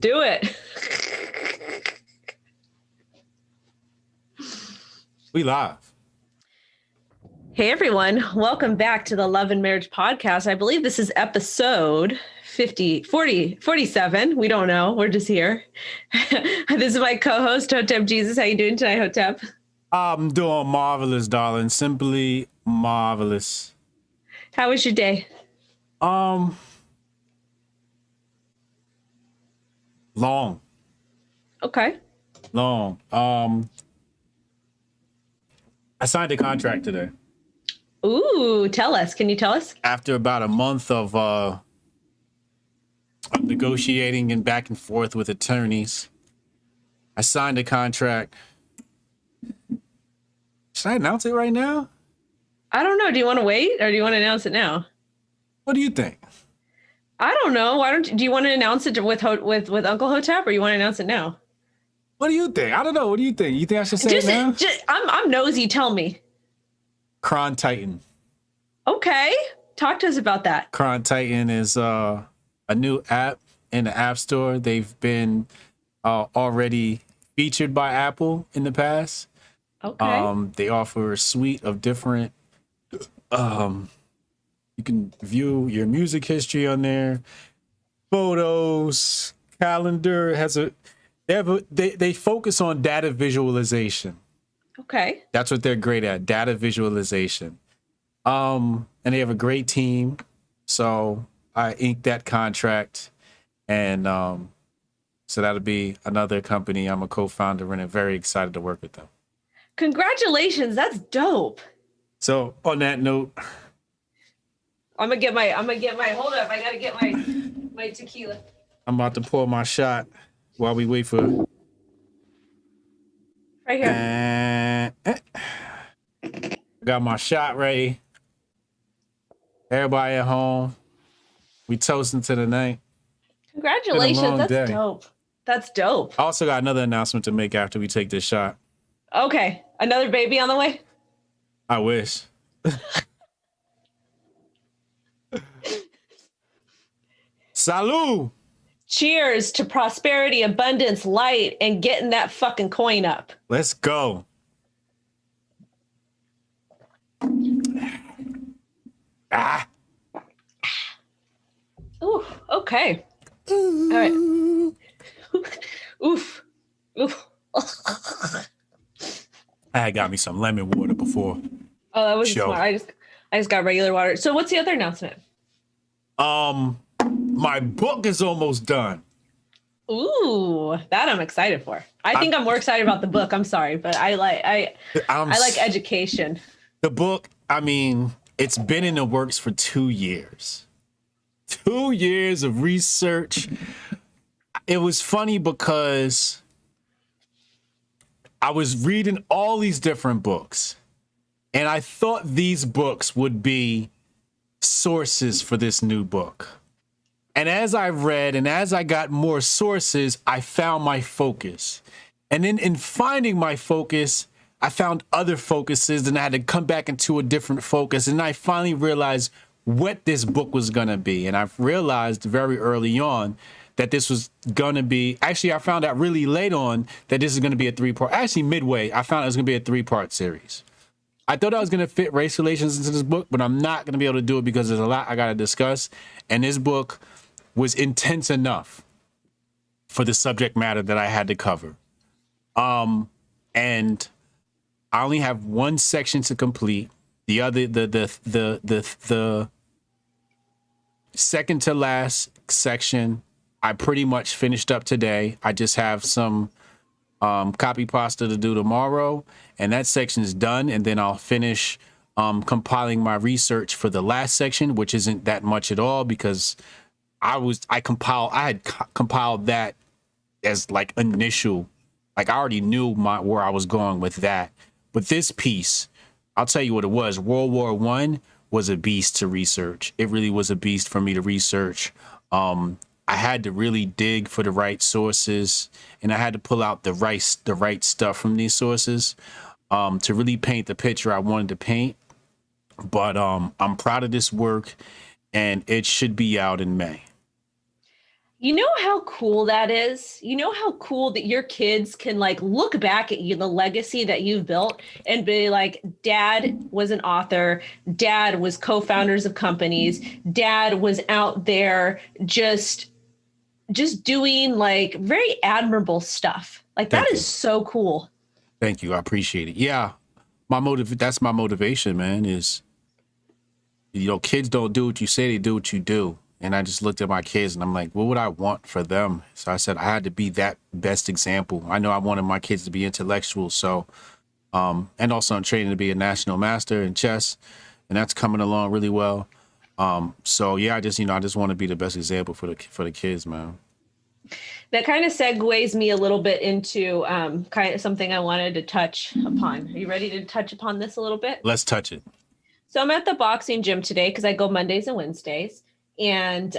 Do it. We live. Hey, everyone. Welcome back to the Love and Marriage Podcast. I believe this is episode 47. We don't know. We're just here. This is my co-host, Hotep Jesus. How you doing tonight, Hotep? I'm doing marvelous, darling. Simply marvelous. How was your day? Long. Okay. Long. I signed a contract today. Ooh, tell us. Can you tell us? After about a month of negotiating and back and forth with attorneys, I signed a contract. Should I announce it right now? I don't know. Do you want to wait or do you want to announce it now? What do you think? I don't know. Why don't do you want to announce it with Uncle Hotep or you want to announce it now? What do you think? I don't know. What do you think? You think I should say it now? I'm nosy. Tell me. Cron Titan. Okay. Talk to us about that. Cron Titan is a new app in the App Store. They've been already featured by Apple in the past. Okay. They offer a suite of different you can view your music history on there, photos, calendar. They focus on data visualization. Okay. That's what they're great at, data visualization. And they have a great team. So I inked that contract, and so that'll be another company I'm a co-founder in, and very excited to work with them. Congratulations. That's dope. So on that note, I'm gonna get my hold up. I gotta get my tequila. I'm about to pour my shot while we wait for Right here. Got my shot ready. Everybody at home. We toasting to the night. Congratulations. That's day. Dope. That's dope. I also got another announcement to make after we take this shot. Okay. Another baby on the way? I wish. Salud. Cheers to prosperity, abundance, light, and getting that fucking coin up. Let's go. Ah. Ooh, okay. All right. Oof. Oof. I got me some lemon water before. Oh, that was smart. I just got regular water. So what's the other announcement? My book is almost done. Ooh, that I'm excited for. I think I'm more excited about the book. I'm sorry, but I like education. The book, I mean, it's been in the works for 2 years. 2 years of research. It was funny because I was reading all these different books, and I thought these books would be sources for this new book. And as I read and as I got more sources, I found my focus. And then in finding my focus, I found other focuses, and I had to come back into a different focus. And I finally realized what this book was going to be. And I've realized very early on that this was going to be, actually, I found out really late on that this is going to be a 3-part, actually midway, I found it was going to be a 3-part series. I thought I was going to fit race relations into this book, but I'm not going to be able to do it because there's a lot I got to discuss. And this book was intense enough for the subject matter that I had to cover. And I only have one section to complete. The other, the second to last section, I pretty much finished up today. I just have some copy pasta to do tomorrow, and that section is done. And then I'll finish compiling my research for the last section, which isn't that much at all because I had compiled that as like initial, like I already knew where I was going with that. But this piece, I'll tell you what it was. World War I was a beast to research. It really was a beast for me to research. I had to really dig for the right sources, and I had to pull out the right stuff from these sources to really paint the picture I wanted to paint. But I'm proud of this work, and it should be out in May. You know how cool that is? You know how cool that your kids can like look back at you, the legacy that you've built, and be like, dad was an author, dad was co-founders of companies, dad was out there just doing like very admirable stuff. Like that Thank is you. so cool. Thank you. I appreciate it. Yeah. That's my motivation, man, is, kids don't do what you say, they do what you do. And I just looked at my kids and I'm like, what would I want for them? So I said I had to be that best example. I know I wanted my kids to be intellectual. So, and also I'm training to be a national master in chess, and that's coming along really well. So yeah, I just want to be the best example for the kids, man. That kind of segues me a little bit into kind of something I wanted to touch upon. Are you ready to touch upon this a little bit? Let's touch it. So I'm at the boxing gym today because I go Mondays and Wednesdays, and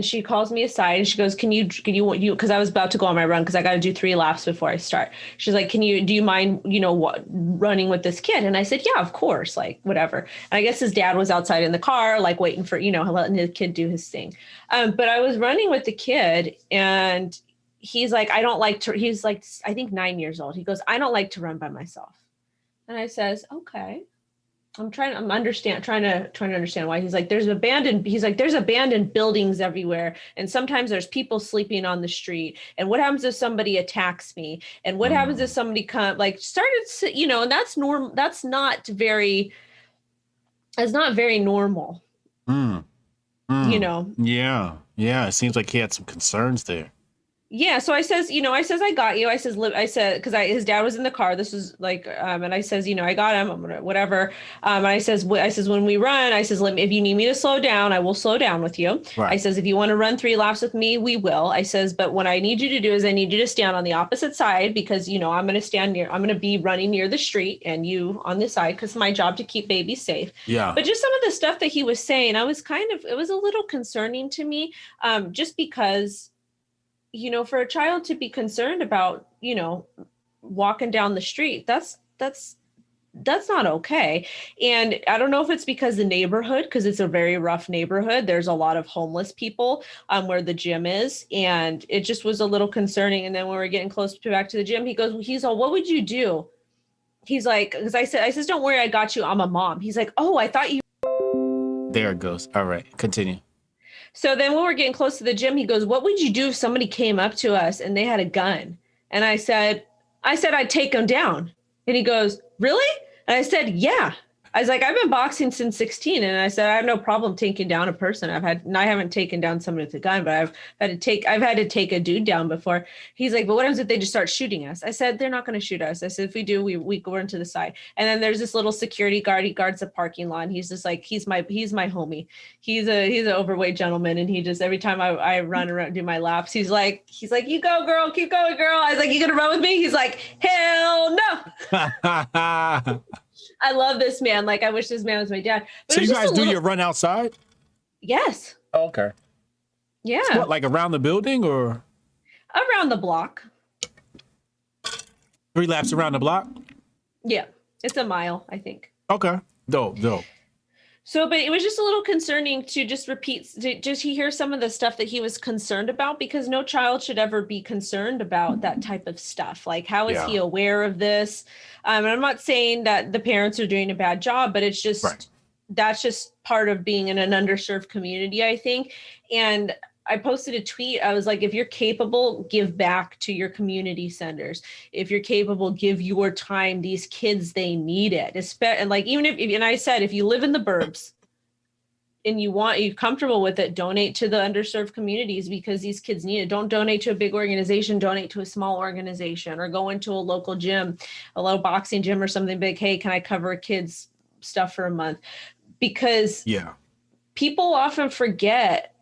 she calls me aside and she goes, can you, because I was about to go on my run because I got to do 3 laps before I start. She's like, do you mind, running with this kid? And I said, yeah, of course, like whatever. And I guess his dad was outside in the car, like waiting for, letting the kid do his thing. But I was running with the kid and he's like, he's like, I think 9 years old. He goes, I don't like to run by myself. And I says, okay. I'm trying to understand why. He's like, there's abandoned buildings everywhere. And sometimes there's people sleeping on the street. And what happens if somebody attacks me? And what happens if somebody and that's normal. That's not very normal. Yeah. Yeah. It seems like he had some concerns there. Yeah. So I says, I got you. I said, cause his dad was in the car. This was like, and I says, I got him, I'm gonna, whatever. And I says, when we run, I says, if you need me to slow down, I will slow down with you. Right. I says, if you want to run 3 laps with me, we will. I says, but what I need you to do is I need you to stand on the opposite side because, I'm going to be running near the street and you on this side. Cause my job to keep babies safe. Yeah. But just some of the stuff that he was saying, it was a little concerning to me. Just because, for a child to be concerned about, walking down the street, that's not okay. And I don't know if it's because the neighborhood, because it's a very rough neighborhood. There's a lot of homeless people where the gym is. And it just was a little concerning. And then when we were getting close back to the gym, he's all, what would you do? He's like, because I says, don't worry, I got you. I'm a mom. He's like, oh, I thought you. There it goes. All right, continue. So then when we're getting close to the gym, he goes, what would you do if somebody came up to us and they had a gun? And I said, I'd take them down. And he goes, really? And I said, yeah. I was like, I've been boxing since 16. And I said, I have no problem taking down a person. I haven't taken down someone with a gun, but I've had to take a dude down before. He's like, but what happens if they just start shooting us? I said, they're not going to shoot us. I said, if we do, we go into the side. And then there's this little security guard. He guards the parking lot. And he's just like, he's my homie. He's an overweight gentleman. And he just, every time I run around, do my laps, he's like, you go girl, keep going girl. I was like, you gonna run with me? He's like, hell no. I love this man. Like, I wish this man was my dad. But so you guys do your run outside? Yes. Oh, okay. Yeah. So what, like around the building or? Around the block. 3 laps around the block? Yeah. It's a mile, I think. Okay. Dope. So, but it was just a little concerning to just hear some of the stuff that he was concerned about, because no child should ever be concerned about that type of stuff. Like, how is he aware of this? And I'm not saying that the parents are doing a bad job, but it's just, that's just part of being in an underserved community, I think. And I posted a tweet. I was like, if you're capable, give back to your community centers. If you're capable, give your time. These kids, they need it. And like, and I said, if you live in the burbs and you're comfortable with it, donate to the underserved communities because these kids need it. Don't donate to a big organization, donate to a small organization, or go into a local gym, a little boxing gym or something big. Hey, can I cover a kid's stuff for a month? Because people often forget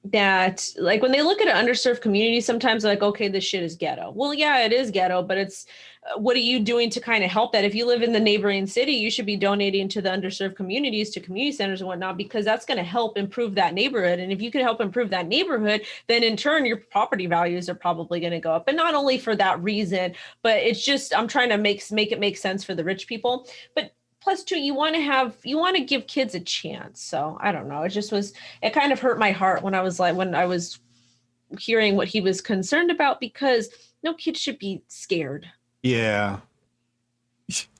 that, like, when they look at an underserved community, sometimes they're like, okay, this shit is ghetto. Well, yeah, it is ghetto, but it's what are you doing to kind of help that? If you live in the neighboring city, you should be donating to the underserved communities, to community centers and whatnot, because that's going to help improve that neighborhood. And if you can help improve that neighborhood, then in turn, your property values are probably going to go up. And not only for that reason, but it's just, I'm trying to make it make sense for the rich people. But plus two, you want to give kids a chance. So I don't know. It kind of hurt my heart when I was hearing what he was concerned about, because no kid should be scared. Yeah.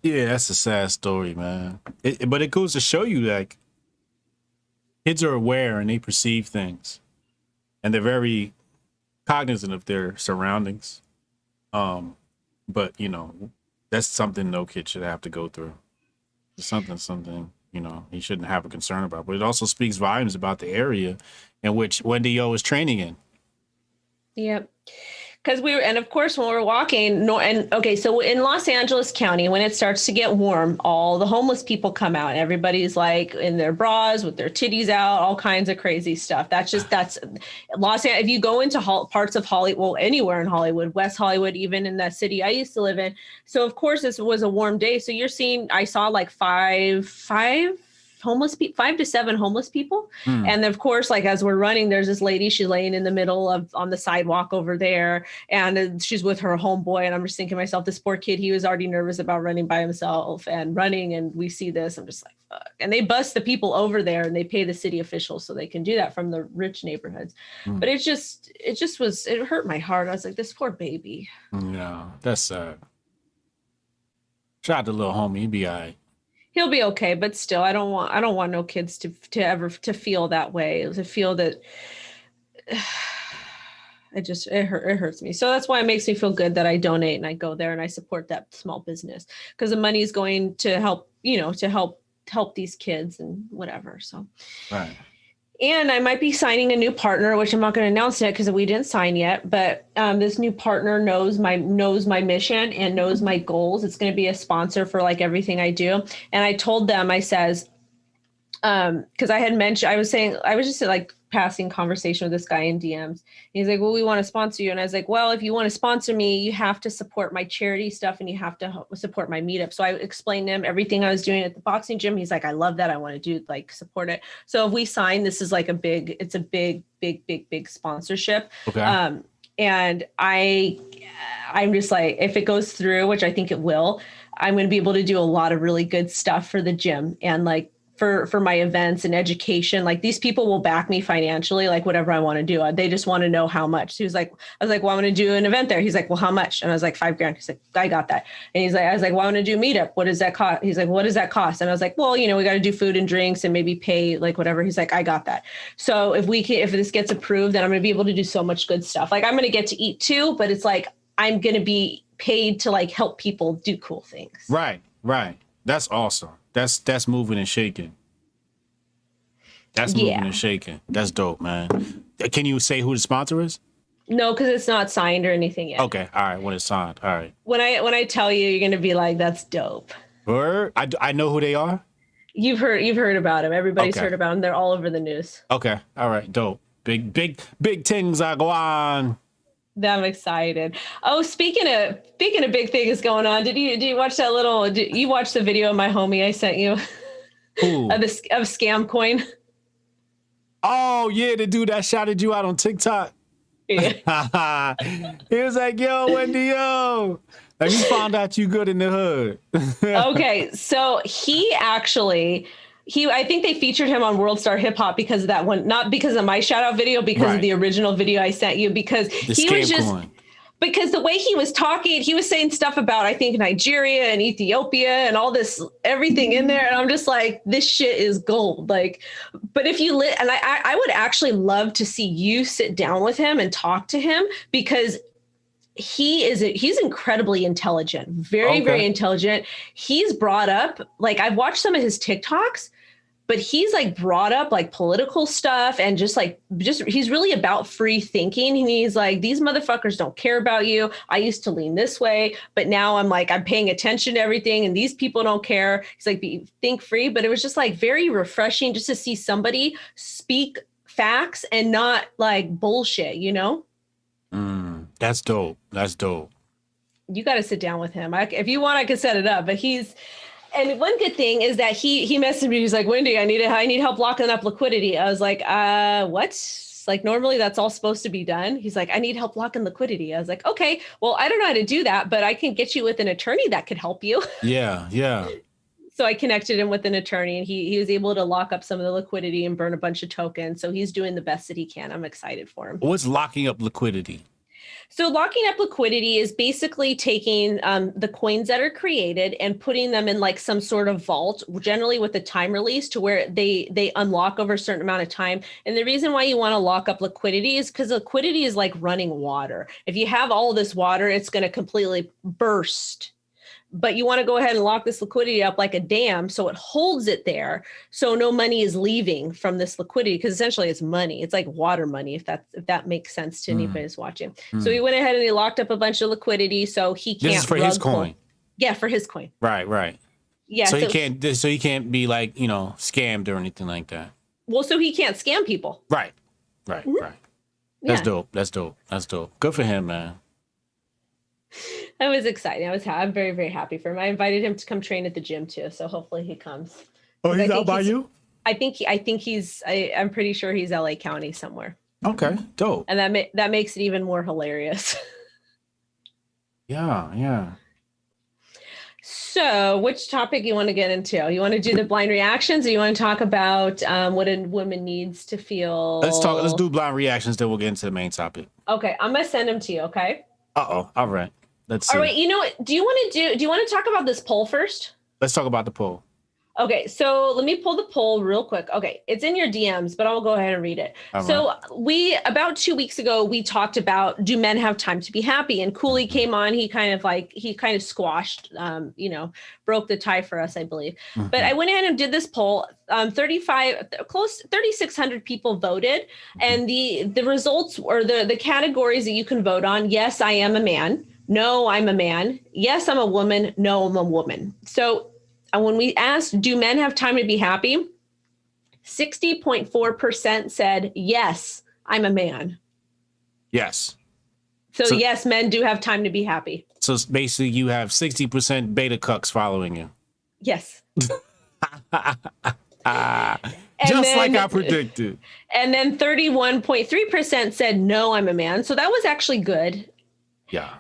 Yeah, that's a sad story, man. But it goes to show you, like, kids are aware and they perceive things, and they're very cognizant of their surroundings. But that's something no kid should have to go through. It's something he shouldn't have a concern about. But it also speaks volumes about the area in which Wendy O is training in. Yep. Because and of course, when we're walking, so in Los Angeles County, when it starts to get warm, all the homeless people come out. Everybody's like in their bras with their titties out, all kinds of crazy stuff. That's Los Angeles. If you go into parts of Hollywood, well, anywhere in Hollywood, West Hollywood, even in that city I used to live in. So of course, this was a warm day. So I saw like five homeless people, 5 to 7 homeless people. And of course, like as we're running, there's this lady, she's laying in the middle on the sidewalk over there, and she's with her homeboy. And I'm just thinking to myself, this poor kid, he was already nervous about running by himself and running. And we see this, I'm just like, fuck. And they bus the people over there and they pay the city officials so they can do that from the rich neighborhoods. But it hurt my heart. I was like, this poor baby. Yeah, that's sad. Shout out to little homie, he'd be all right. He'll be okay, but still, I don't want no kids to ever feel that way, to feel that. It hurts me. So that's why it makes me feel good that I donate and I go there and I support that small business, because the money is going to help, to help these kids and whatever. So, right. And I might be signing a new partner, which I'm not going to announce yet because we didn't sign yet. But this new partner knows my mission and knows my goals. It's going to be a sponsor for like everything I do. And I told them, I says, because I had mentioned, I was just like passing conversation with this guy in DMs. He's like, well, we want to sponsor you. And I was like, well, if you want to sponsor me, you have to support my charity stuff and you have to support my meetup. So I explained to him everything I was doing at the boxing gym. He's like, I love that. I want to do support it. So if we sign, this is like it's a big sponsorship. Okay. And I'm just like, if it goes through, which I think it will, I'm going to be able to do a lot of really good stuff for the gym and like, for my events and education. Like these people will back me financially, like whatever I want to do. They just want to know how much. I was like, well, I want to do an event there. He's like, well, how much? And I was like, $5,000. He's like, I got that. And I was like, well, I want to do meetup. What does that cost? He's like, what does that cost? And I was like, well, we got to do food and drinks and maybe pay like whatever. He's like, I got that. So if this gets approved, then I'm going to be able to do so much good stuff. Like I'm going to get to eat too, but it's like, I'm going to be paid to like help people do cool things. Right. That's awesome. That's moving and shaking. That's moving and shaking. That's dope, man. Can you say who the sponsor is? No, because it's not signed or anything yet. Okay, all right. When it's signed, all right. When I tell you, you're gonna be like, "That's dope." Word? I know who they are. You've heard about them. Everybody's heard about them. They're all over the news. Okay, all right, dope. Big things are going on. I'm excited. Oh, speaking of big things going on, did you watch that you watch the video of my homie I sent you of Scam Coin? Oh yeah, the dude that shouted you out on TikTok. Yeah. He was like, yo, Wendy O. Like, you found out you good in the hood. Okay, so I think they featured him on World Star Hip Hop because of that one, not because of my shout out video, because of the original video I sent you, because because the way he was talking, he was saying stuff about, I think, Nigeria and Ethiopia and all this, everything in there. And I'm just like, this shit is gold. Like, but if you and I would actually love to see you sit down with him and talk to him, because he's incredibly intelligent, very intelligent. He's brought up, like, I've watched some of his TikToks, but he's like brought up like political stuff and just he's really about free thinking. And he's like, these motherfuckers don't care about you. I used to lean this way, but now I'm paying attention to everything and these people don't care. He's like, think free. But it was just like very refreshing just to see somebody speak facts and not like bullshit, That's dope. You got to sit down with him. If you want, I can set it up, but and one good thing is that he messaged me. He's like, Wendy, I need help locking up liquidity. I was like, what? Like, normally that's all supposed to be done. He's like, I need help locking liquidity. I was like, okay, well, I don't know how to do that, but I can get you with an attorney that could help you. Yeah. So I connected him with an attorney, and he was able to lock up some of the liquidity and burn a bunch of tokens. So he's doing the best that he can. I'm excited for him. What's locking up liquidity? So locking up liquidity is basically taking the coins that are created and putting them in like some sort of vault, generally with a time release, to where they unlock over a certain amount of time. And the reason why you want to lock up liquidity is because liquidity is like running water. If you have all of this water, it's going to completely burst. But you want to go ahead and lock this liquidity up like a dam, so it holds it there, so no money is leaving from this liquidity, because essentially it's money. It's like water money, if that makes sense to anybody who's watching. So he went ahead and he locked up a bunch of liquidity, so he can't. This is for his coin. Yeah, for his coin. Right. Yeah. So he can't. So he can't be like, scammed or anything like that. Well, so he can't scam people. Right. That's dope. That's dope. Good for him, man. That was exciting. I'm very, very happy for him. I invited him to come train at the gym too, so hopefully he comes. Oh, he's out by you? I'm pretty sure he's LA County somewhere. Okay, dope. And that makes it even more hilarious. Yeah. So, which topic you want to get into? You want to do the blind reactions, or you want to talk about what a woman needs to feel? Let's do blind reactions, then we'll get into the main topic. Okay, I'm gonna send them to you. Okay. All right. Let's see. All right. You know what? Do you want to talk about this poll first? Let's talk about the poll. Okay, so let me pull the poll real quick. Okay, it's in your DMs, but I'll go ahead and read it. All so right. About 2 weeks ago, we talked about, do men have time to be happy? And Cooley came on. He kind of squashed, broke the tie for us, I believe. Mm-hmm. But I went ahead and did this poll. 3,600 people voted, and the results, or the categories that you can vote on: yes, I am a man; no, I'm a man; yes, I'm a woman; no, I'm a woman. So. And when we asked, do men have time to be happy? 60.4% said, yes, I'm a man. Yes. So yes, men do have time to be happy. So basically you have 60% beta cucks following you. Yes. Just like I predicted. And then 31.3% said, no, I'm a man. So that was actually good. Yeah.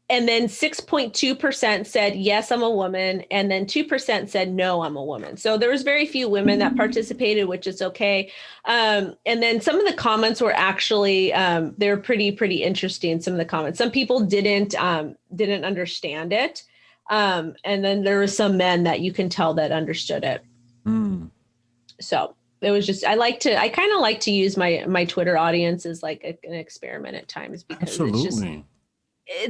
And then 6.2% said, yes, I'm a woman. And then 2% said, no, I'm a woman. So there was very few women that participated, which is okay. And then some of the comments were actually, they're pretty interesting. Some of the comments, some people didn't understand it. And then there were some men that you can tell that understood it. Mm. So it was just, I kind of like to use my Twitter audience as like an experiment at times, because Absolutely. It's just,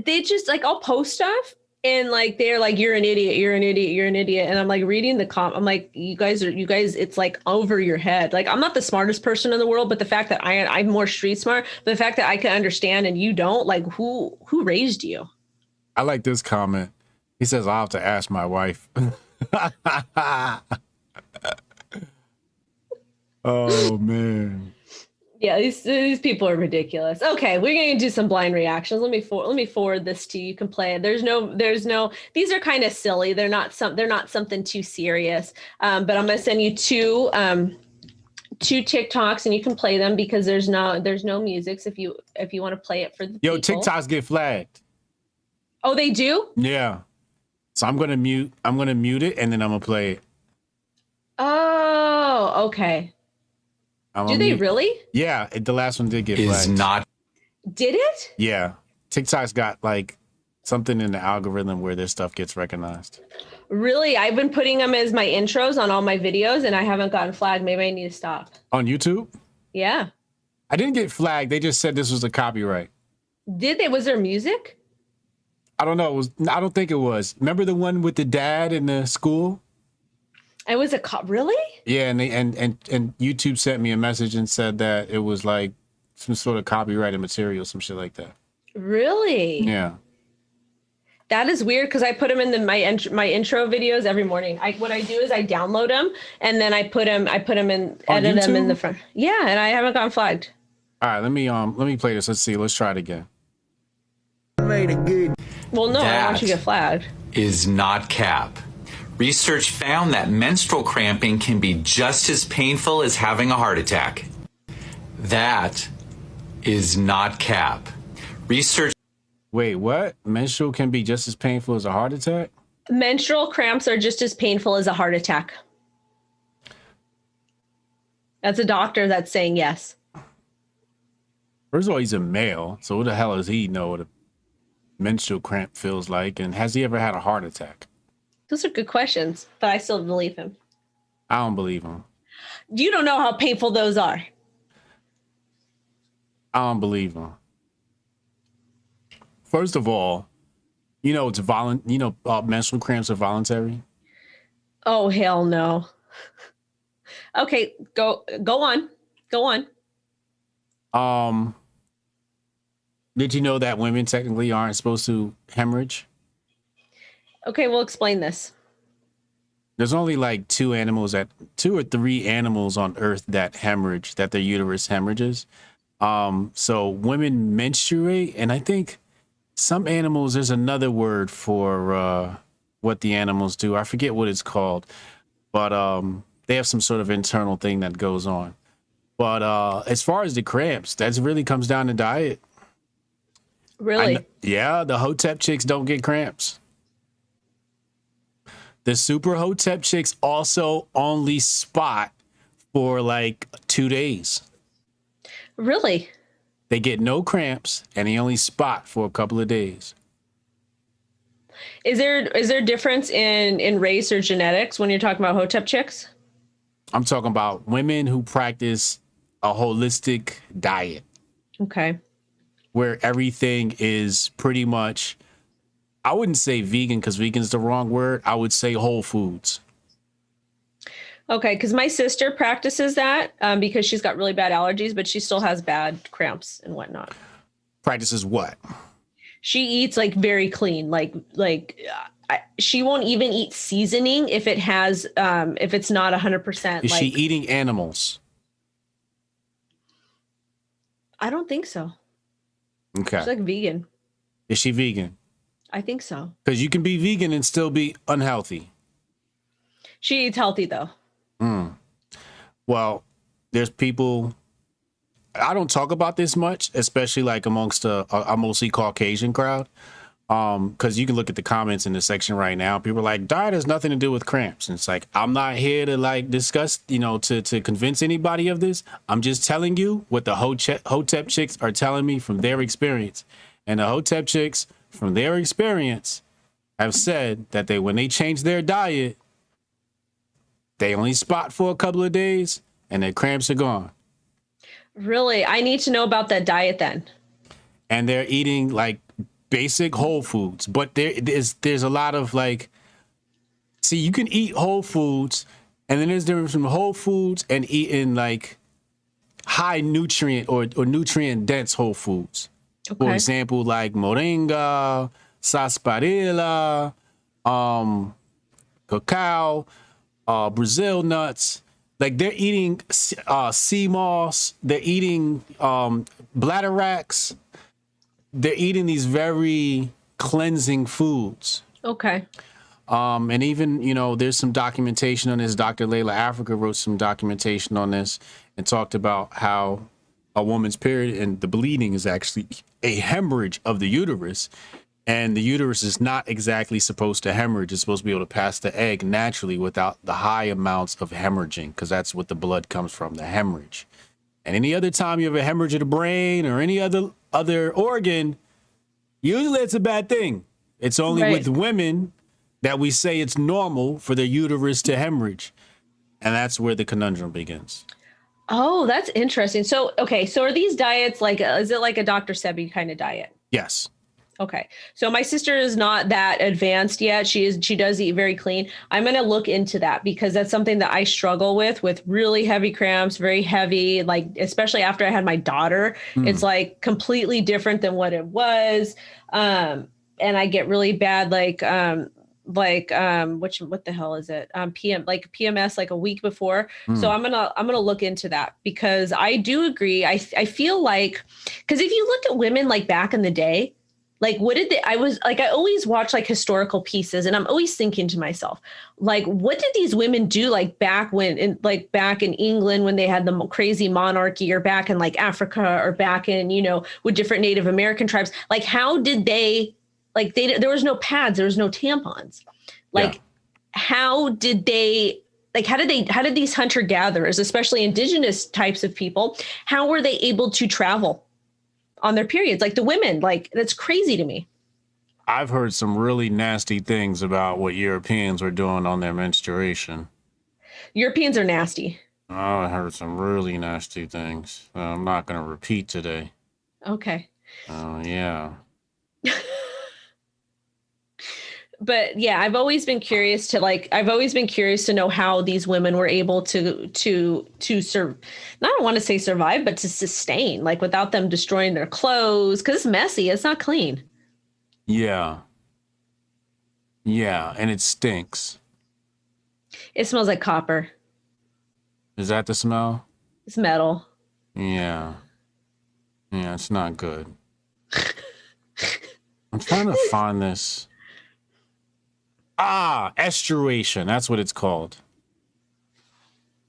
they just like, I'll post stuff and like, they're like, you're an idiot. And I'm like reading the I'm like, you guys, it's like over your head. Like, I'm not the smartest person in the world, but the fact that I'm more street smart, but the fact that I can understand and you don't, like, who raised you? I like this comment. He says, I'll have to ask my wife. Oh man. Yeah, these people are ridiculous. Okay, we're going to do some blind reactions. Let me forward this to you. You can play it. There's no. These are kind of silly. They're not something too serious. But I'm going to send you two TikToks, and you can play them because there's no music. So if you want to play it for the people. TikToks get flagged. Oh, they do? Yeah. So I'm gonna mute it, and then I'm gonna play it. Oh, okay. Do they really? Yeah, the last one did get flagged. Did it? Yeah. TikTok's got like something in the algorithm where their stuff gets recognized. Really? I've been putting them as my intros on all my videos and I haven't gotten flagged. Maybe I need to stop. On YouTube? Yeah. I didn't get flagged. They just said this was a copyright. Did they? Was there music? I don't know. I don't think it was. Remember the one with the dad in the school? It was really? Yeah, and YouTube sent me a message and said that it was like some sort of copyrighted material, some shit like that. Really? Yeah. That is weird because I put them in my intro videos every morning. What I do is I download them and then I put them in, edit them in the front. Yeah, and I haven't gotten flagged. All right, let me play this. Let's see. Let's try it again. Made it good. Well, no, I want you to get flagged. Is not cap. Research found that menstrual cramping can be just as painful as having a heart attack. That is not cap. Research. Wait, what? Menstrual can be just as painful as a heart attack? Menstrual cramps are just as painful as a heart attack. That's a doctor that's saying yes. First of all, he's a male, so what the hell does he know what a menstrual cramp feels like? And has he ever had a heart attack? Those are good questions, but I still believe him. I don't believe him. You don't know how painful those are. I don't believe him. First of all, it's menstrual cramps are voluntary. Oh, hell no. Okay, go on. Did you know that women technically aren't supposed to hemorrhage? Okay, we'll explain this. There's only like 2 or 3 animals on Earth that hemorrhage, that their uterus hemorrhages. So women menstruate, and I think some animals, there's another word for what the animals do. I forget what it's called, but they have some sort of internal thing that goes on. But as far as the cramps, that really comes down to diet. Really? Yeah, the Hotep chicks don't get cramps. The super Hotep chicks also only spot for like 2 days. Really? They get no cramps and they only spot for a couple of days. Is there difference in race or genetics when you're talking about Hotep chicks? I'm talking about women who practice a holistic diet. Okay. Where everything is pretty much, I wouldn't say vegan because vegan is the wrong word. I would say whole foods. Okay, because my sister practices that because she's got really bad allergies, but she still has bad cramps and whatnot. Practices what? She eats like very clean, she won't even eat seasoning if it has if it's not 100%. Is she eating animals? I don't think so. Okay. She's like vegan. Is she vegan? I think so. Because you can be vegan and still be unhealthy. She eats healthy though. Well, there's people, I don't talk about this much, especially like amongst a mostly Caucasian crowd. Because you can look at the comments in the section right now. People are like, diet has nothing to do with cramps. And it's like, I'm not here to like discuss, to convince anybody of this. I'm just telling you what the Hotep chicks are telling me from their experience. And the Hotep chicks from their experience have said that when they change their diet, they only spot for a couple of days and their cramps are gone. Really? I need to know about that diet then. And they're eating like basic whole foods, but there's a lot of like, see, you can eat whole foods, and then there's difference from whole foods and eating like high nutrient or nutrient dense whole foods. Okay. For example, like moringa, sarsaparilla, cacao, Brazil nuts. Like they're eating sea moss, they're eating bladderwracks. They're eating these very cleansing foods. Okay. And even, there's some documentation on this. Dr. Layla Africa wrote some documentation on this and talked about how a woman's period and the bleeding is actually a hemorrhage of the uterus. And the uterus is not exactly supposed to hemorrhage. It's supposed to be able to pass the egg naturally without the high amounts of hemorrhaging, because that's what the blood comes from, the hemorrhage. And any other time you have a hemorrhage of the brain or any other organ, usually it's a bad thing. It's only with women that we say it's normal for their uterus to hemorrhage. And that's where the conundrum begins. Oh, that's interesting. So are these diets is it like a Dr. Sebi kind of diet? Yes. Okay. So my sister is not that advanced yet. She does eat very clean. I'm going to look into that because that's something that I struggle with really heavy cramps, very heavy, like, especially after I had my daughter, it's like completely different than what it was. And I get really bad, what the hell is it? PMS like a week before. So I'm going to look into that because I do agree. I feel like, because if you look at women like back in the day, like, I always watch like historical pieces and I'm always thinking to myself, like, what did these women do like back in England when they had the crazy monarchy, or back in like Africa, or back in, with different Native American tribes? Like, how did there was no pads, there was no tampons. Like, how did these hunter gatherers, especially indigenous types of people, how were they able to travel on their periods? Like the women, like that's crazy to me. I've heard some really nasty things about what Europeans were doing on their menstruation. Europeans are nasty. I heard some really nasty things. I'm not going to repeat today. Okay. Oh, yeah. But yeah, I've always been curious to know how these women were able to serve. I don't want to say survive, but to sustain, like without them destroying their clothes, because it's messy. It's not clean. Yeah. Yeah, and it stinks. It smells like copper. Is that the smell? It's metal. Yeah. Yeah, it's not good. I'm trying to find this. Estuation. That's what it's called.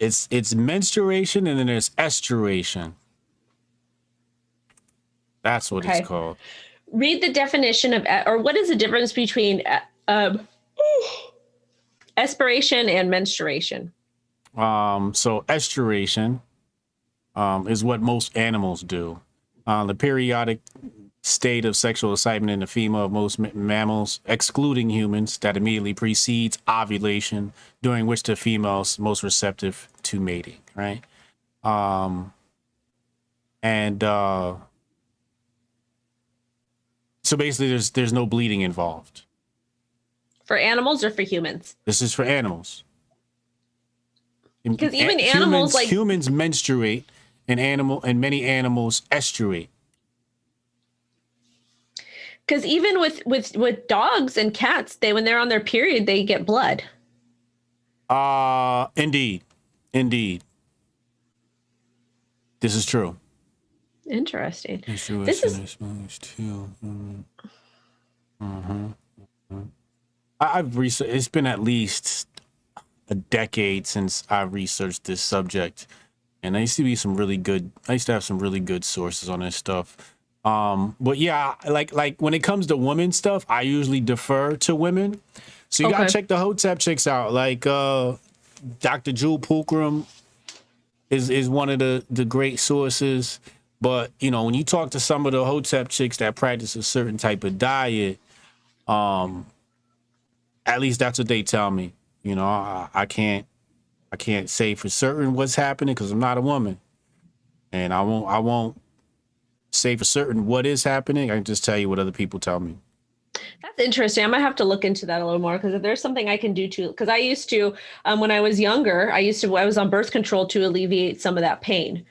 It's menstruation and then there's estuation. That's what it's called. Read the definition of, or what is the difference between aspiration and menstruation? So estuation is what most animals do. The periodic state of sexual excitement in the female of most mammals, excluding humans, that immediately precedes ovulation, during which the female's most receptive to mating, right? So basically there's no bleeding involved. For animals or for humans? This is for animals. Because even animals humans menstruate and many animals estuate. Because even with dogs and cats, when they're on their period, they get blood. Indeed. This is true. Interesting. This is too. I've researched. It's been at least a decade since I researched this subject, and I used to have some really good sources on this stuff. But yeah, like when it comes to women stuff, I usually defer to women. So you gotta check the Hotep chicks out. Like Dr. Jewel Pookrum is one of the great sources. But you know, when you talk to some of the Hotep chicks that practice a certain type of diet, at least that's what they tell me. You know, I can't say for certain what's happening because I'm not a woman, and I won't say for certain what is happening. I can just tell you what other people tell me. That's interesting. I might have to look into that a little more because if there's something I can do too, because I used to, when I was younger, I was on birth control to alleviate some of that pain.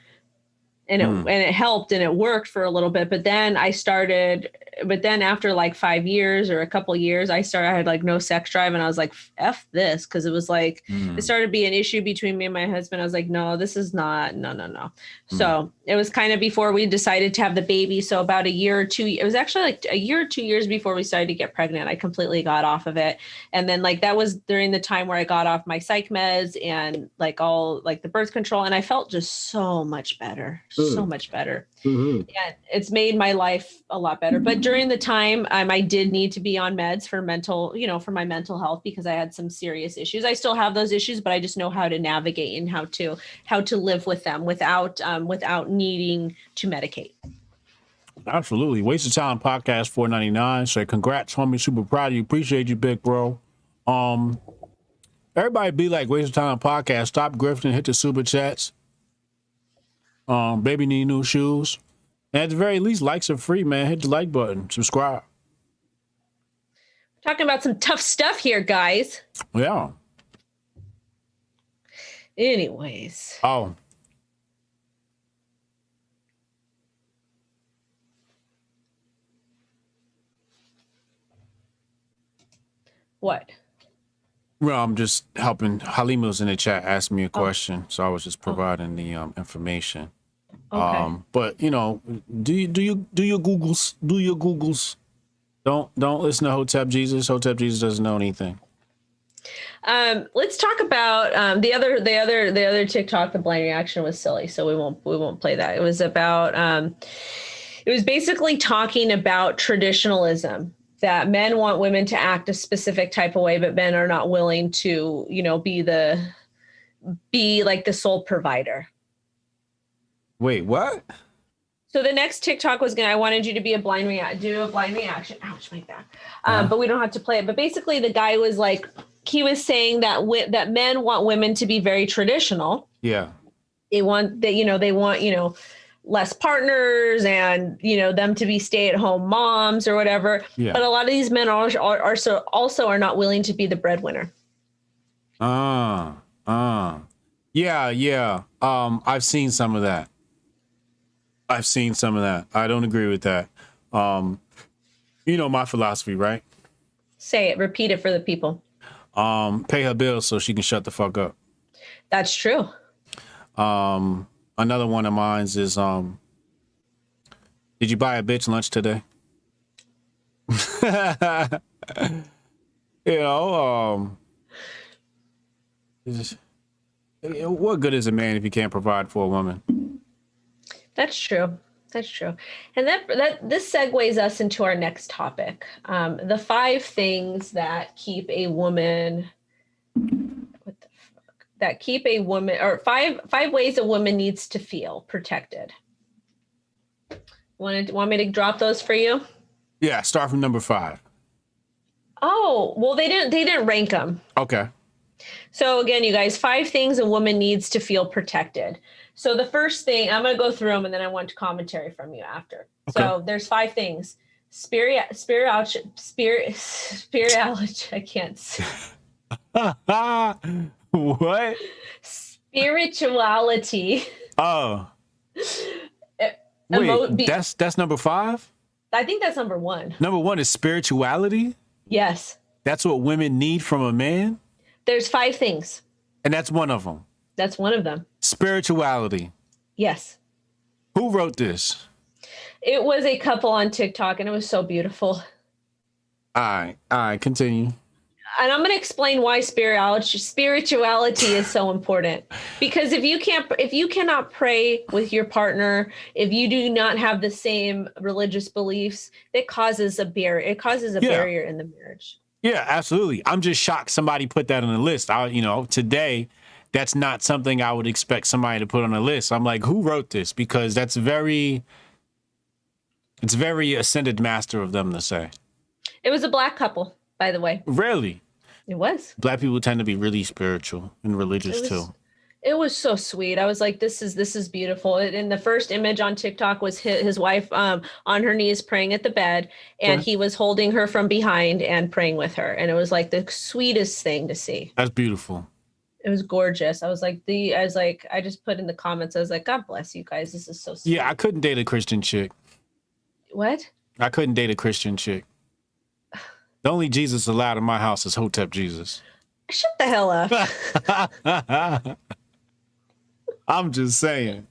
And it helped and it worked for a little bit. But then after like 5 years or a couple years, I had like no sex drive and I was like, F this. Cause it was like, it started to be an issue between me and my husband. I was like, no, this is not, no. So it was kind of before we decided to have the baby. So about a year or two, it was actually like a year or 2 years before we started to get pregnant. I completely got off of it. And then like, that was during the time where I got off my psych meds and like all like the birth control. And I felt just so much better. So much better. Yeah, it's made my life a lot better. But during the time, I did need to be on meds for my mental health because I had some serious issues. I still have those issues, but I just know how to navigate and how to live with them without needing to medicate. Absolutely. Waste of Time Podcast 499. So congrats, homie. Super proud of you. Appreciate you, big bro. Everybody be like Waste of Time Podcast. Stop grifting. Hit the super chats. Baby need new shoes. And at the very least, likes are free, man. Hit the like button. Subscribe. Talking about some tough stuff here, guys. Yeah. Anyways. Oh. What? Well, I'm just helping. Halima's in the chat asked me a question, so I was just providing the information. Okay. But you know, do your Googles. Do your Googles. Don't listen to Hotep Jesus. Hotep Jesus doesn't know anything. Let's talk about the other TikTok. The blind reaction was silly, so we won't play that. It was about it was basically talking about traditionalism that men want women to act a specific type of way, but men are not willing to, be like the sole provider. Wait, what? So the next TikTok I wanted you to be do a blind reaction. Ouch, my back. But we don't have to play it. But basically the guy was like, he was saying that that men want women to be very traditional. Yeah. They want that, less partners and, them to be stay-at-home moms or whatever. Yeah. But a lot of these men also are not willing to be the breadwinner. Yeah. I've seen some of that. I don't agree with that. My philosophy, right? Say it, repeat it for the people. Pay her bills so she can shut the fuck up. That's true. Another one of mine is, did you buy a bitch lunch today? What good is a man if he can't provide for a woman? That's true. And this segues us into our next topic. The 5 things that keep a woman, or five ways a woman needs to feel protected. Want me to drop those for you? Yeah, start from number 5. Oh, well, they didn't rank them. Okay. So again, you guys, 5 things a woman needs to feel protected. So the first thing, I'm going to go through them and then I want commentary from you after. Okay. So there's 5 things. Spirituality. I can't say. What? Spirituality. Oh. Wait, that's number 5? I think that's number 1. Number 1 is spirituality? Yes. That's what women need from a man? There's 5 things. And that's one of them? That's one of them. Spirituality. Yes. Who wrote this? It was a couple on TikTok and it was so beautiful. All right, continue. And I'm going to explain why spirituality is so important. Because if you cannot pray with your partner, if you do not have the same religious beliefs, it causes a barrier. It causes a barrier in the marriage. Yeah, absolutely. I'm just shocked somebody put that on the list. Today, that's not something I would expect somebody to put on a list. I'm like, who wrote this? Because it's very ascended master of them to say. It was a Black couple, by the way. Really? It was. Black people tend to be really spiritual and religious too. It was so sweet. I was like, this is beautiful. And the first image on TikTok was his wife on her knees praying at the bed, and he was holding her from behind and praying with her. And it was like the sweetest thing to see. That's beautiful. It was gorgeous. I just put in the comments, I was like, God bless you guys. This is so sweet. Yeah, I couldn't date a Christian chick. What? I couldn't date a Christian chick. The only Jesus allowed in my house is Hotep Jesus. Shut the hell up. I'm just saying.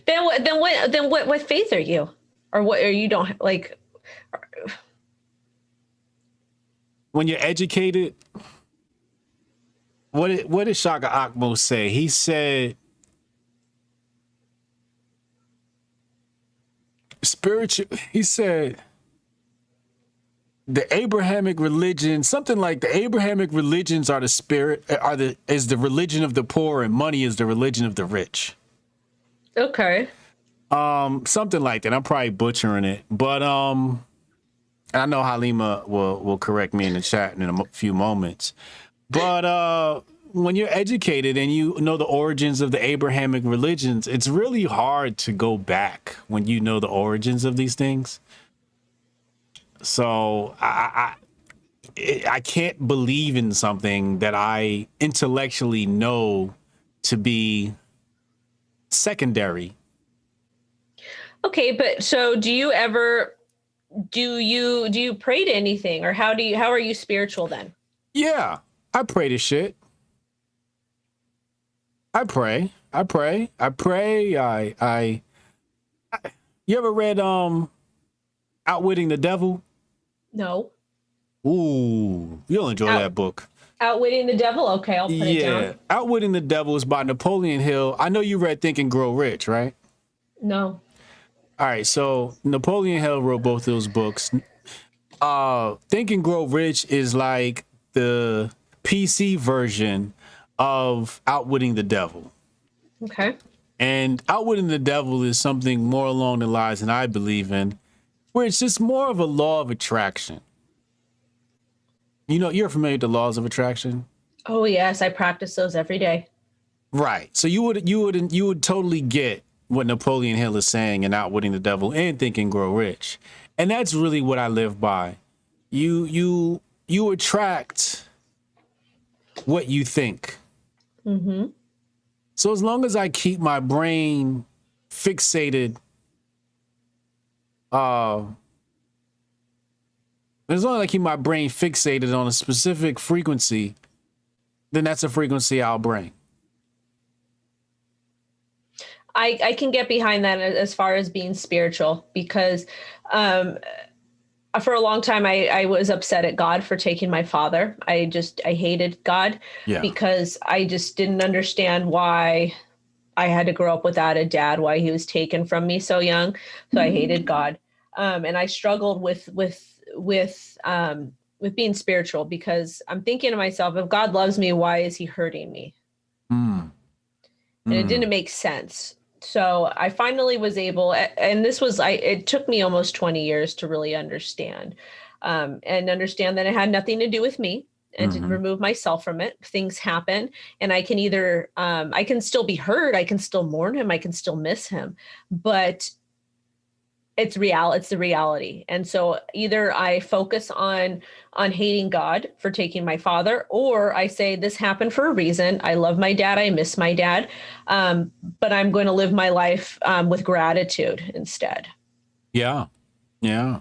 Then what faith are you? Or what are you don't like? When you're educated, what did Shaka Akmo say? He said the Abrahamic religion, something like the Abrahamic religions are is the religion of the poor, and money is the religion of the rich. Okay. Something like that. I'm probably butchering it, but I know Halima will correct me in the chat in a few moments. But when you're educated and you know the origins of the Abrahamic religions, it's really hard to go back when you know the origins of these things. So I can't believe in something that I intellectually know to be secondary. Okay, but so do you pray to anything, or how are you spiritual then? Yeah, I pray to shit. I pray. You ever read Outwitting the Devil? No. Ooh, you'll enjoy that book. Outwitting the Devil? Okay, I'll put it down. Yeah, Outwitting the Devil is by Napoleon Hill. I know you read Think and Grow Rich, right? No. All right, so Napoleon Hill wrote both those books. Think and Grow Rich is like the PC version of Outwitting the Devil. Okay. And Outwitting the Devil is something more along the lines that I believe in, where it's just more of a law of attraction. You know, you're familiar with the laws of attraction? Oh yes, I practice those every day. Right. So you would totally get what Napoleon Hill is saying in Outwitting the Devil and Think and Grow Rich. And that's really what I live by. You attract what you think. Mm-hmm. So as long as I keep my brain fixated, as long as I keep my brain fixated on a specific frequency, then that's a frequency I'll bring. I can get behind that as far as being spiritual, because for a long time I was upset at God for taking my father. I hated God because I just didn't understand why I had to grow up without a dad, why he was taken from me so young. So I hated God. And I struggled with being spiritual, because I'm thinking to myself, if God loves me, why is he hurting me? And it didn't make sense. So I finally was able, and it took me almost 20 years to really understand, and understand that it had nothing to do with me, and to remove myself from it. Things happen, and I can either, I can still be hurt, I can still mourn him, I can still miss him, but it's the reality. And so either I focus on hating God for taking my father, or I say, this happened for a reason. I love my dad. I miss my dad. But I'm going to live my life with gratitude instead. Yeah. Yeah.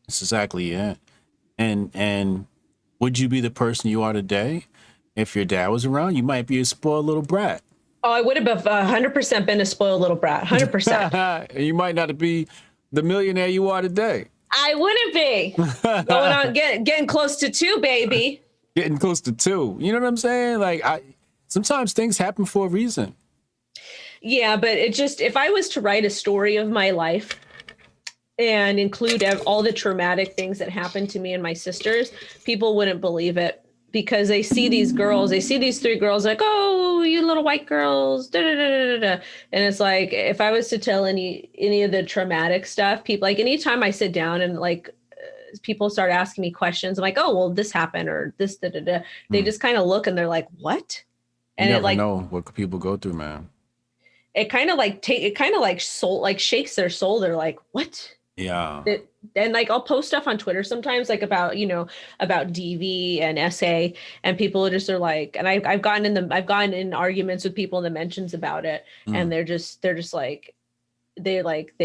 That's exactly it. And would you be the person you are today if your dad was around? You might be a spoiled little brat. Oh, I would have 100% been a spoiled little brat. 100%. You might not be the millionaire you are today. I wouldn't be. Going on, getting close to 2, baby. Getting close to 2. You know what I'm saying? Like, sometimes things happen for a reason. Yeah, but if I was to write a story of my life and include all the traumatic things that happened to me and my sisters, people wouldn't believe it, because they see these 3 girls like, oh, you little white girls, da, da, da, da, da. And it's like, if I was to tell any of the traumatic stuff, people, like, anytime I sit down and like people start asking me questions, I'm like, oh, well, this happened, or this, da, da, da. They just kind of look and they're like, what? And you never know what people go through, man. It kind of like soul, like shakes their soul. They're like, what? Yeah. And like, I'll post stuff on Twitter sometimes, like about DV and SA, and people are like, and I've gotten in arguments with people in the mentions about it. And they're just like, they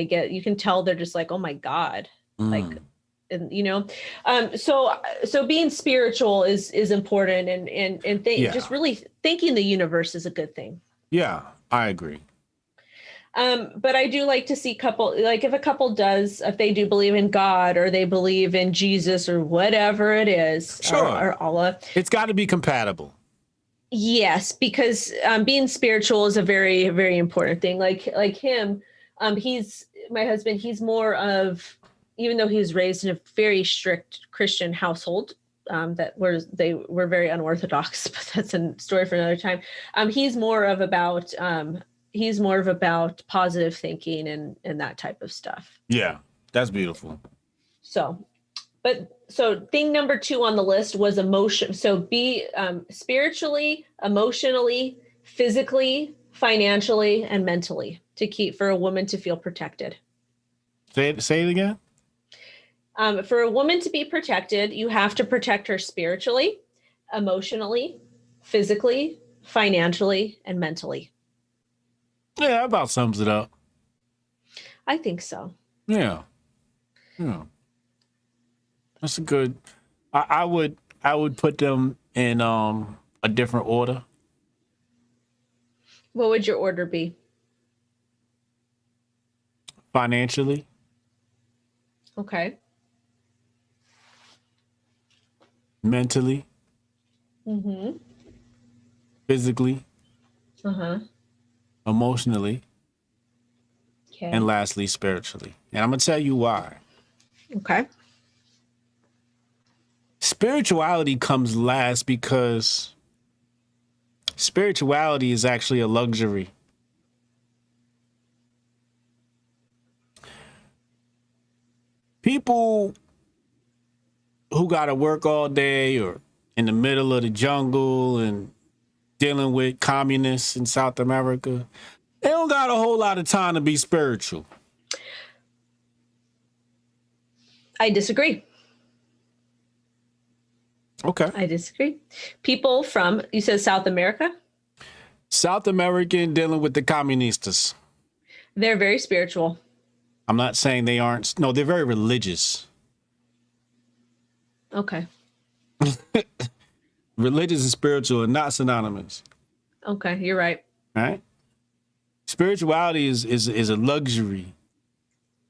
get, you can tell they're just like, oh my God. Like, and so being spiritual is important, and just really thinking the universe is a good thing. Yeah, I agree. But I do like to see if a couple does, if they do believe in God, or they believe in Jesus, or whatever it is, or Allah, it's got to be compatible. Yes, because being spiritual is a very, very important thing. Like him, he's my husband. He's more of, even though he was raised in a very strict Christian household, they were very unorthodox, but that's a story for another time. He's more of about positive thinking and that type of stuff. Yeah, that's beautiful. So thing number 2 on the list was emotion. So be spiritually, emotionally, physically, financially, and mentally, for a woman to feel protected. Say it again. For a woman to be protected, you have to protect her spiritually, emotionally, physically, financially, and mentally. Yeah, that about sums it up. I think so. Yeah. That's a good. I would put them in a different order. What would your order be? Financially. Okay. Mentally. Mm-hmm. Physically. Uh-huh. Emotionally. Okay. And lastly, spiritually. And I'm going to tell you why. Okay. spirituality comes last because spirituality is actually a luxury. People who got to work all day or in the middle of the jungle and dealing with communists in South America, they don't got a whole lot of time to be spiritual. I disagree. Okay. I disagree. People from, you said South America? South American dealing with the communistas. They're very spiritual. I'm not saying they aren't. No, they're very religious. Okay. Religious and spiritual are not synonymous. Okay, you're right. Right? Spirituality is a luxury.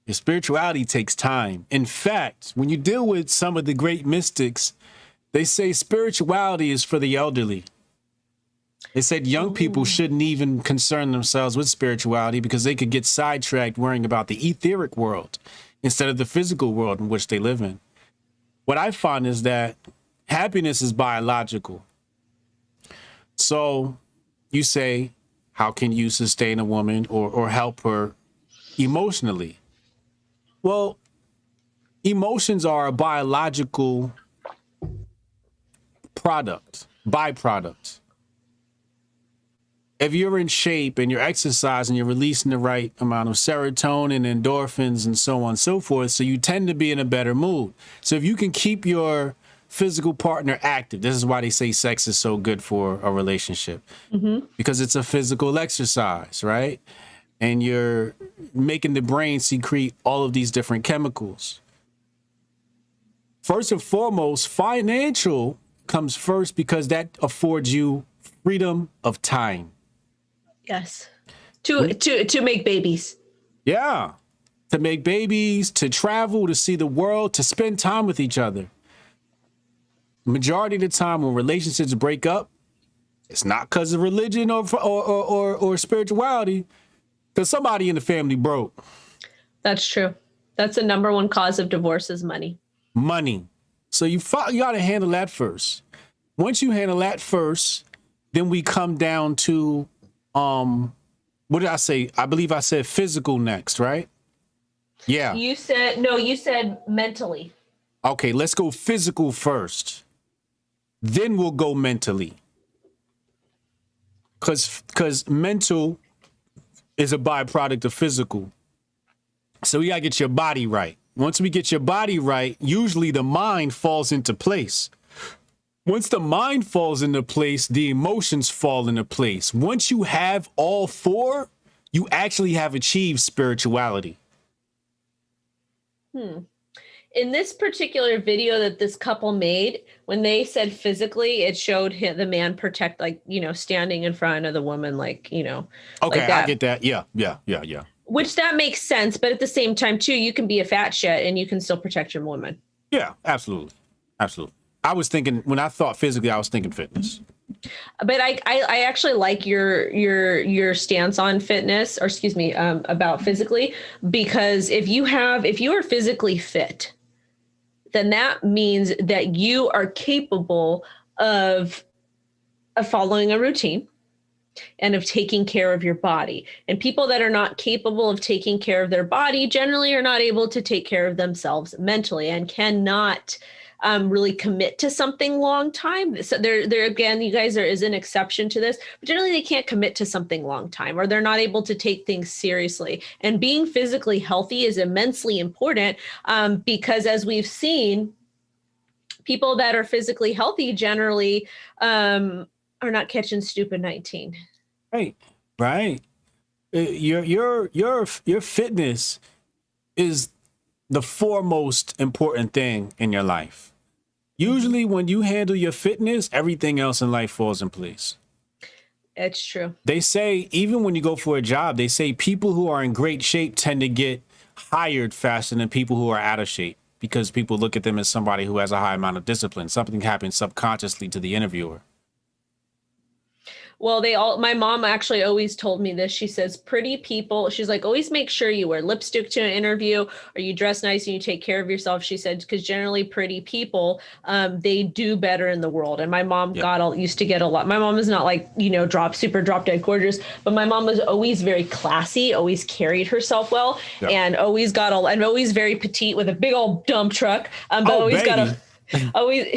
Your spirituality takes time. In fact, when you deal with some of the great mystics, they say spirituality is for the elderly. They said young people shouldn't even concern themselves with spirituality because they could get sidetracked worrying about the etheric world instead of the physical world in which they live in. What I find is that happiness is biological. So you say, how can you sustain a woman or help her emotionally? Well, emotions are a biological byproduct. If you're in shape and you're exercising, you're releasing the right amount of serotonin, endorphins, and so on and so forth, so you tend to be in a better mood. So if you can keep your physical partner active, this is why they say sex is so good for a relationship, because it's a physical exercise, right? And you're making the brain secrete all of these different chemicals. First and foremost, financial comes first because that affords you freedom of time. Yes. To make babies. Yeah. To make babies, to travel, to see the world, to spend time with each other. Majority of the time when relationships break up, it's not because of religion or spirituality, because somebody in the family broke. That's true. That's the number one cause of divorce is money. Money. So you got to handle that first. Once you handle that first, then we come down to, what did I say? I believe I said physical next, right? Yeah. You said mentally. Okay, let's go physical first. Then we'll go mentally. Because mental is a byproduct of physical. So we got to get your body right. Once we get your body right, usually the mind falls into place. Once the mind falls into place, the emotions fall into place. Once you have all four, you actually have achieved spirituality. In this particular video that this couple made, when they said physically, it showed the man protect, standing in front of the woman, Okay, like I get that. Yeah. Which that makes sense. But at the same time, too, you can be a fat shit and you can still protect your woman. Yeah, absolutely. I was thinking, when I thought physically, I was thinking fitness. But I actually like your stance on fitness, or excuse me, about physically, because if you are physically fit, then that means that you are capable of following a routine and of taking care of your body. And people that are not capable of taking care of their body generally are not able to take care of themselves mentally and cannot really commit to something long time. So there again, you guys, there is an exception to this, but generally they can't commit to something long time, or they're not able to take things seriously. And being physically healthy is immensely important because, as we've seen, people that are physically healthy generally are not catching stupid 19. Right. Your fitness is the foremost important thing in your life. Usually when you handle your fitness, everything else in life falls in place. It's true. They say, even when you go for a job, they say people who are in great shape tend to get hired faster than people who are out of shape, because people look at them as somebody who has a high amount of discipline. Something happens subconsciously to the interviewer. Well, my mom actually always told me this. She says, pretty people, she's like, always make sure you wear lipstick to an interview or you dress nice and you take care of yourself. She said, because generally pretty people, they do better in the world. And my mom used to get a lot. My mom is not like, super drop dead gorgeous, but my mom was always very classy, always carried herself well, and always always very petite with a big old dump truck. But always baby.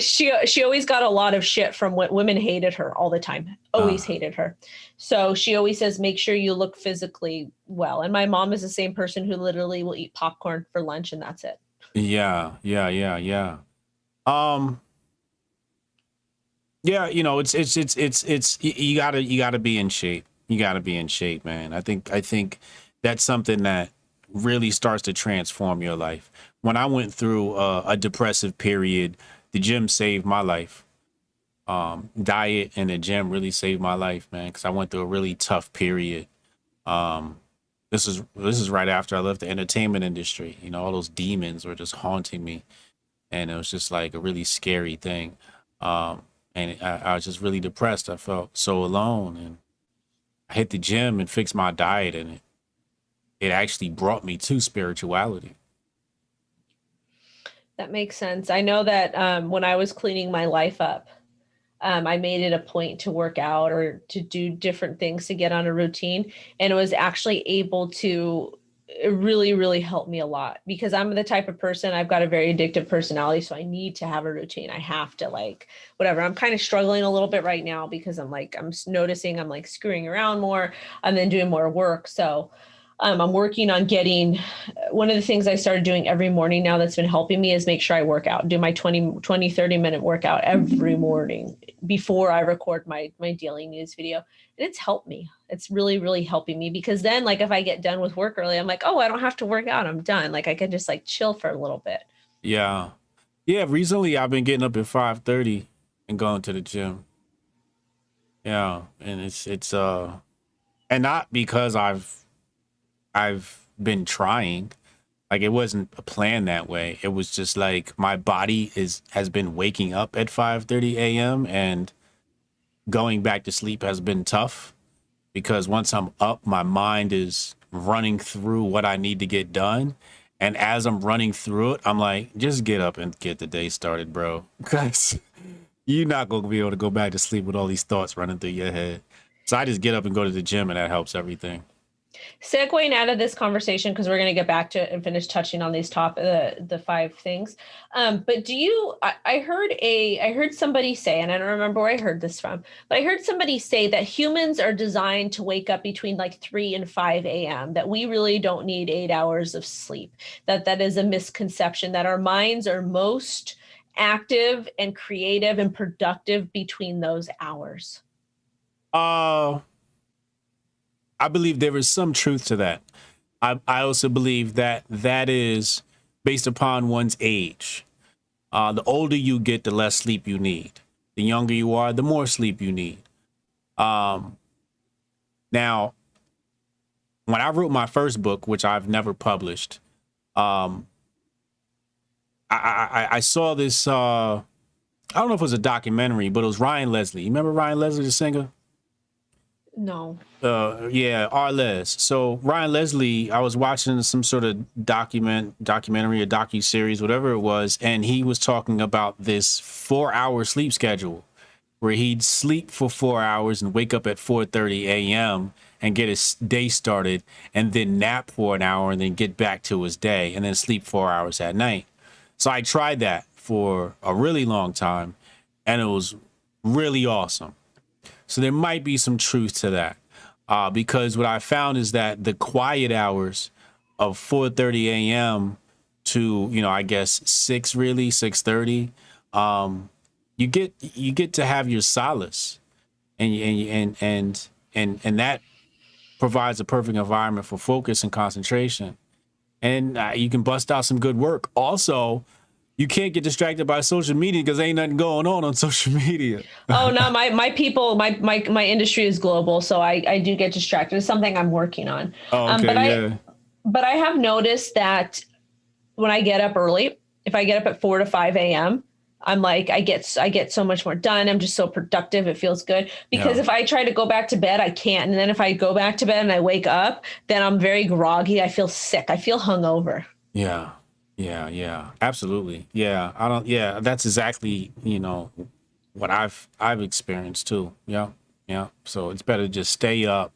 She always got a lot of shit from what women hated her all the time, always hated her. So she always says, make sure you look physically well. And my mom is the same person who literally will eat popcorn for lunch and that's it. Yeah. Yeah, it's you gotta be in shape. You gotta be in shape, man. I think that's something that really starts to transform your life. When I went through a depressive period, the gym saved my life. Diet and the gym really saved my life, man, because I went through a really tough period. This is right after I left the entertainment industry. All those demons were just haunting me, and it was just like a really scary thing. And I was just really depressed. I felt so alone, and I hit the gym and fixed my diet, and it actually brought me to spirituality. That makes sense. I know that when I was cleaning my life up, I made it a point to work out or to do different things to get on a routine. And it was actually able to really, really help me a lot because I'm the type of person, I've got a very addictive personality. So I need to have a routine. I have to whatever. I'm kind of struggling a little bit right now because I'm noticing I'm screwing around more and then doing more work. So I'm working on getting, one of the things I started doing every morning now that's been helping me is make sure I work out, do my 30 minute workout every morning before I record my daily news video. And it's helped me. It's really, really helping me because then if I get done with work early, I'm like, oh, I don't have to work out. I'm done. I can just chill for a little bit. Yeah. Yeah. Recently I've been getting up at 5:30 and going to the gym. Yeah. And it's and not because I've been trying, it wasn't a plan that way. It was just my body has been waking up at 5:30 a.m. and going back to sleep has been tough because once I'm up, my mind is running through what I need to get done. And as I'm running through it, I'm like, just get up and get the day started, bro. Because you're not going to be able to go back to sleep with all these thoughts running through your head. So I just get up and go to the gym and that helps everything. Segueing out of this conversation, because we're going to get back to it and finish touching on these the 5 things. But I heard somebody say, and I don't remember where I heard this from, but I heard somebody say that humans are designed to wake up between 3 and 5 a.m., that we really don't need 8 hours of sleep, that is a misconception, that our minds are most active and creative and productive between those hours. I believe there is some truth to that. I also believe that is based upon one's age. The older you get, the less sleep you need. The younger you are, the more sleep you need. Now, when I wrote my first book, which I've never published, I saw this, I don't know if it was a documentary, but it was Ryan Leslie. You remember Ryan Leslie, the singer? No. Yeah, Arles. So Ryan Leslie, I was watching some sort of documentary or docu-series, whatever it was, and he was talking about this 4-hour sleep schedule where he'd sleep for 4 hours and wake up at 4:30 a.m. and get his day started and then nap for an hour and then get back to his day and then sleep 4 hours at night. So I tried that for a really long time and it was really awesome. So there might be some truth to that because what I found is that the quiet hours of 4:30 a.m. to, I guess 6:30, you get to have your solace and that provides a perfect environment for focus and concentration. And you can bust out some good work. Also, you can't get distracted by social media because ain't nothing going on social media. Oh no, my people, my industry is global, so I do get distracted. It's something I'm working on. Oh, okay, but I have noticed that when I get up early, if I get up at 4 to 5 a.m., I'm like, I get so much more done. I'm just so productive. It feels good because if I try to go back to bed, I can't. And then if I go back to bed and I wake up, then I'm very groggy. I feel sick. I feel hungover. Yeah. Yeah. Absolutely. Yeah. That's exactly, what I've experienced too. Yeah. Yeah. So it's better to just stay up.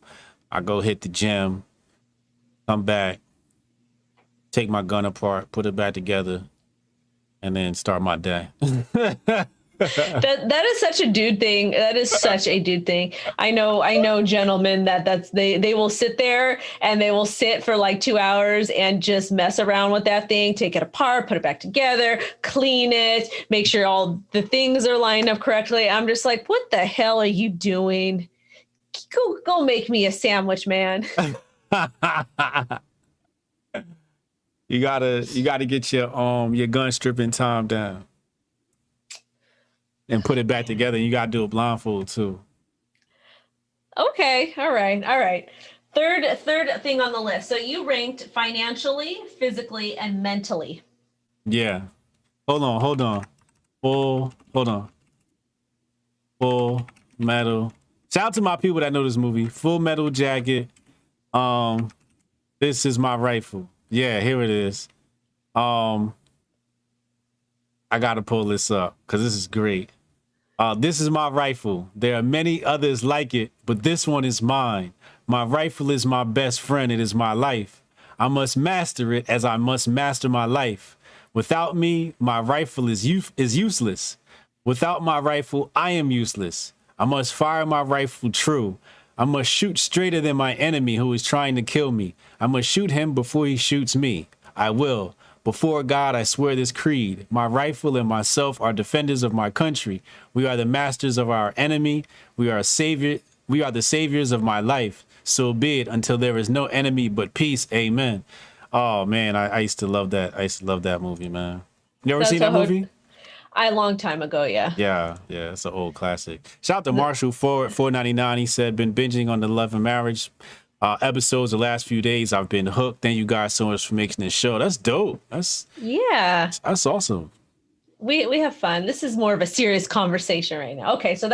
I go hit the gym, come back, take my gun apart, put it back together, and then start my day. That is such a dude thing. That is such a dude thing. I know gentlemen they will sit there and they will sit for like 2 hours and just mess around with that thing, take it apart, put it back together, clean it, make sure all the things are lined up correctly. I'm just like, what the hell are you doing? Go make me a sandwich, man. You gotta get your gun stripping time down and put it back together. You gotta do a blindfold too. Okay. All right. Third thing on the list. So you ranked financially, physically, and mentally. Yeah. Hold on. Full Metal. Shout out to my people that know this movie. Full Metal Jacket. This is my rifle. Yeah, here it is. I gotta pull this up because this is great. This is my rifle. There are many others like it, but this one is mine. My rifle is my best friend. It is my life. I must master it as I must master my life. Without me, my rifle is useless. Without my rifle, I am useless. I must fire my rifle true. I must shoot straighter than my enemy who is trying to kill me. I must shoot him before he shoots me. I will. Before God, I swear this creed. My rifle and myself are defenders of my country. We are the masters of our enemy. We are the saviors of my life. So be it until there is no enemy but peace. Amen. Oh man, I used to love that. I used to love that movie, man. You ever seen that movie? A long time ago, yeah. Yeah, it's an old classic. Shout out to Marshall Ford, $4.99. He said, been binging on the Love and Marriage episodes the last few days. I've been hooked. Thank you guys so much for making this show. That's dope. That's awesome. We have fun. This is more of a serious conversation right now. Okay, so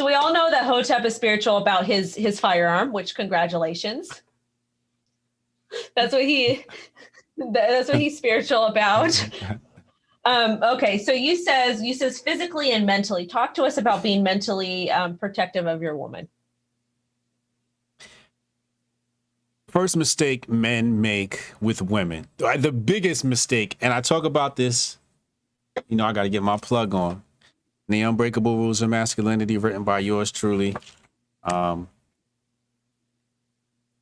we all know that Hotep is spiritual about his firearm, which congratulations. That's what he's spiritual about. Okay, so you says physically and mentally. Talk to us about being mentally protective of your woman. First mistake men make with women, the biggest mistake, and I talk about this, I got to get my plug on. The Unbreakable Rules of Masculinity, written by yours truly. At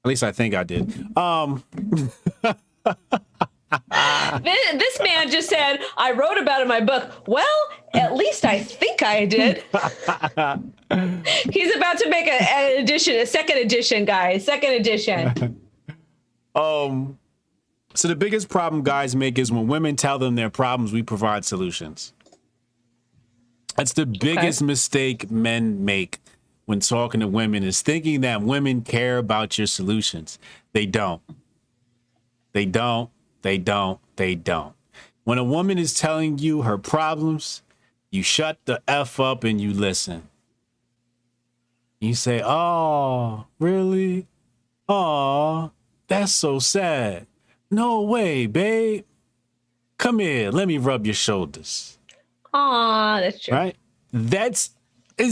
least I think I did. This man just said, I wrote about it in my book. Well, at least I think I did. He's about to make a second edition, guys. Second edition. So the biggest problem guys make is when women tell them their problems, we provide solutions. That's the biggest mistake men make when talking to women, is thinking that women care about your solutions. They don't. They don't. When a woman is telling you her problems, you shut the F up and you listen. You say, oh, really? Oh, that's so sad. No way, babe. Come here. Let me rub your shoulders. Aw, that's true. Right? It's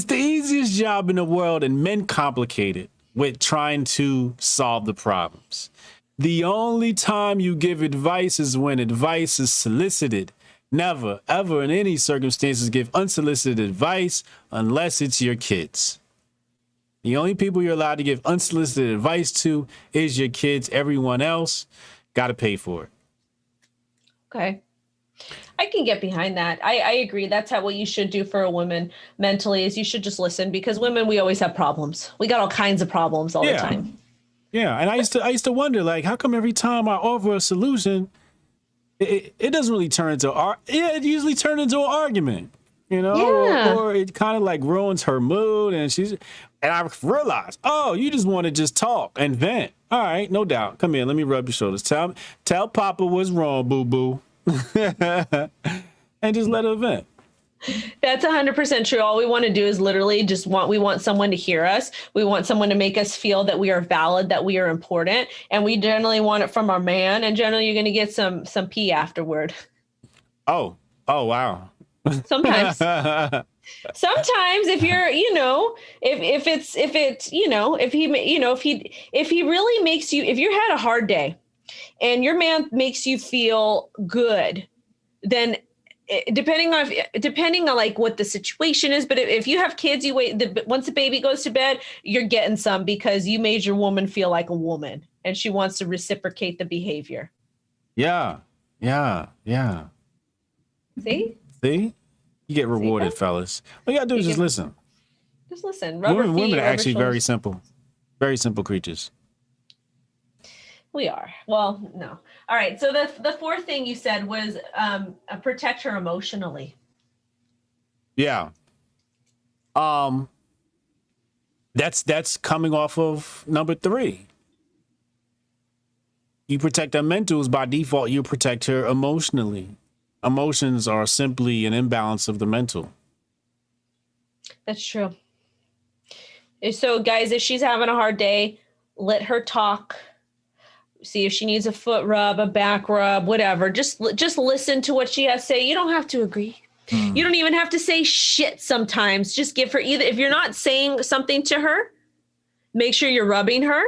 the easiest job in the world, and men complicate it with trying to solve the problems. The only time you give advice is when advice is solicited. Never, ever in any circumstances give unsolicited advice unless it's your kids. The only people you're allowed to give unsolicited advice to is your kids. Everyone else got to pay for it. Okay. I can get behind that. I agree. That's what you should do for a woman mentally, is you should just listen, because women, we always have problems. We got all kinds of problems all the time. Yeah. And I used to wonder, like, how come every time I offer a solution, it doesn't really turn into it usually turns into an argument, or it kind of like ruins her mood, and I realized, you just want to just talk and vent. All right, no doubt. Come here, let me rub your shoulders. Tell Papa what's wrong, boo boo. And just let her vent. That's 100% true. All we want to do is literally we want someone to hear us. We want someone to make us feel that we are valid, that we are important. And we generally want it from our man. And generally you're going to get some pee afterward. Oh, wow. Sometimes. Sometimes if you're, if he really makes you, if you had a hard day and your man makes you feel good, then depending on like what the situation is, but if you have kids, you wait, once the baby goes to bed, you're getting some because you made your woman feel like a woman and she wants to reciprocate the behavior. Yeah. See? You get rewarded, fellas. All you gotta do is just listen. Just listen. Women are actually very simple creatures. We are. Well, no. All right. So the fourth thing you said was protect her emotionally. Yeah. That's coming off of number 3. You protect her mentals, by default, you protect her emotionally. Emotions are simply an imbalance of the mental. That's true. So guys, if she's having a hard day, let her talk. See if she needs a foot rub, a back rub, whatever. Just listen to what she has to say. You don't have to agree. You don't even have to say shit sometimes. Just give her if you're not saying something to her, make sure you're rubbing her.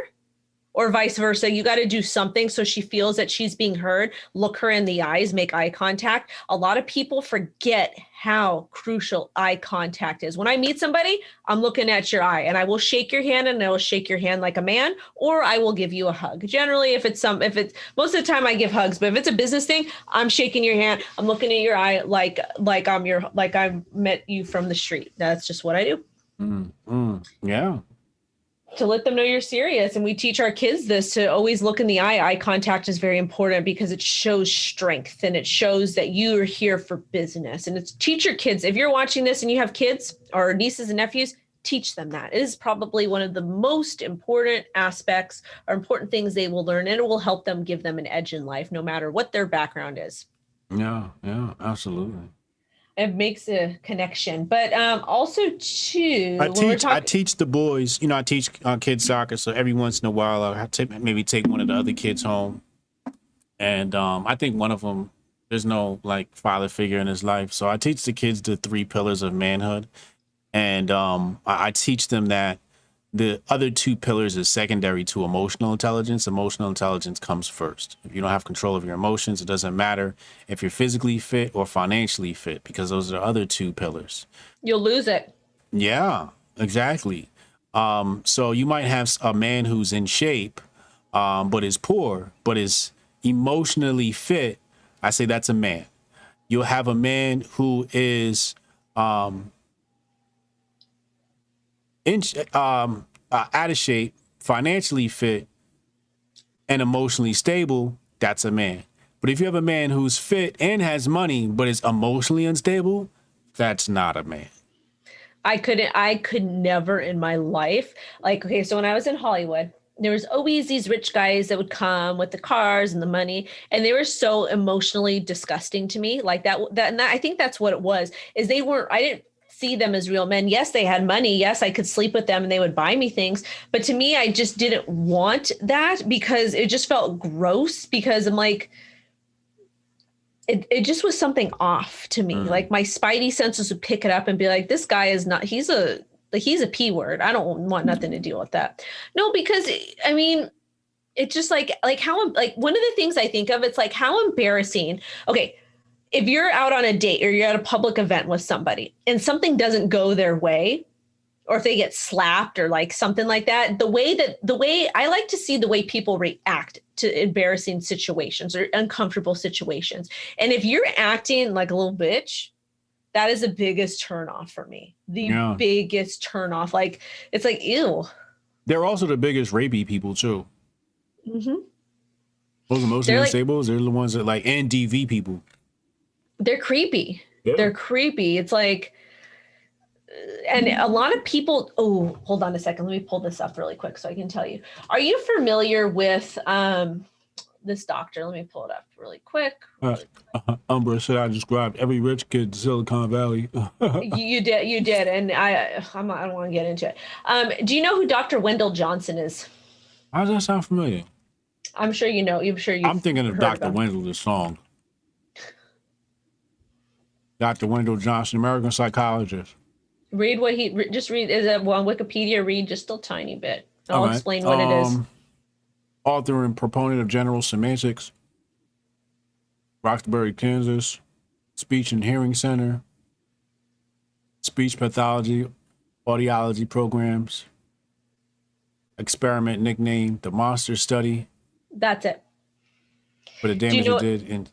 Or vice versa. You got to do something so she feels that she's being heard. Look her in the eyes, make eye contact. A lot of people forget how crucial eye contact is. When I meet somebody, I'm looking at your eye and I will shake your hand and I will shake your hand like a man, or I will give you a hug. Generally, if it's most of the time I give hugs, but if it's a business thing, I'm shaking your hand. I'm looking at your eye like I met you from the street. That's just what I do. Yeah. To let them know you're serious. And we teach our kids this, to always look in the eye. Eye contact is very important because it shows strength and it shows that you are here for business. And it's teach your kids. If you're watching this and you have kids or nieces and nephews, teach them that. It is probably one of the most important aspects or important things they will learn, and it will help them, give them an edge in life, no matter what their background is. Yeah, absolutely. It makes a connection, but also too. I teach the boys. I teach kids soccer, so every once in a while I maybe take one of the other kids home, and I think one of them, there's no like father figure in his life, so I teach the kids the 3 pillars of manhood, and I teach them that the other 2 pillars is secondary to emotional intelligence. Emotional intelligence comes first. If you don't have control of your emotions, it doesn't matter if you're physically fit or financially fit, because those are the other 2 pillars. You'll lose it. Yeah, exactly. So you might have a man who's in shape, but is poor, but is emotionally fit. I say that's a man. You'll have a man who is out of shape, financially fit, and emotionally stable. That's a man. But if you have a man who's fit and has money but is emotionally unstable, that's not a man. I could never in my life. So when I was in Hollywood, there was always these rich guys that would come with the cars and the money, and they were so emotionally disgusting to me. Like that and I think that's what it was, is I didn't see them as real men. Yes, they had money. Yes, I could sleep with them and they would buy me things. But to me, I just didn't want that because it just felt gross, because I'm like, it just was something off to me. Like my spidey senses would pick it up and be like, this guy is not, he's a P word. I don't want nothing to deal with that. No, because I mean, it's just like how, like one of the things I think of, it's like how embarrassing. Okay. If you're out on a date or you're at a public event with somebody and something doesn't go their way, or if they get slapped or like something like that, the way I like to see the way people react to embarrassing situations or uncomfortable situations. And if you're acting like a little bitch, that is the biggest turnoff for me. Biggest turnoff. Like, it's like, ew. They're also the biggest rapey people too. Mm-hmm. Those emotionally unstable, they're the ones that like, and DV people. They're creepy. Yeah. They're creepy. It's like, and a lot of people, hold on a second. Let me pull this up really quick so I can tell you. Are you familiar with this doctor. Let me pull it up really quick. Umbra said I described every rich kid in Silicon Valley. You did, and I don't want to get into it. Do you know who Dr. Wendell Johnson is? How does that sound familiar? I'm sure you know. I'm thinking of Dr. Wendell, the song. Dr. Wendell Johnson, American psychologist. Read what just read. Is it on Wikipedia? Read just a tiny bit. I'll explain what it is. Author and proponent of general semantics, Roxbury, Kansas, Speech and Hearing Center, speech pathology, audiology programs, experiment nicknamed the Monster Study. That's it. For the damage it did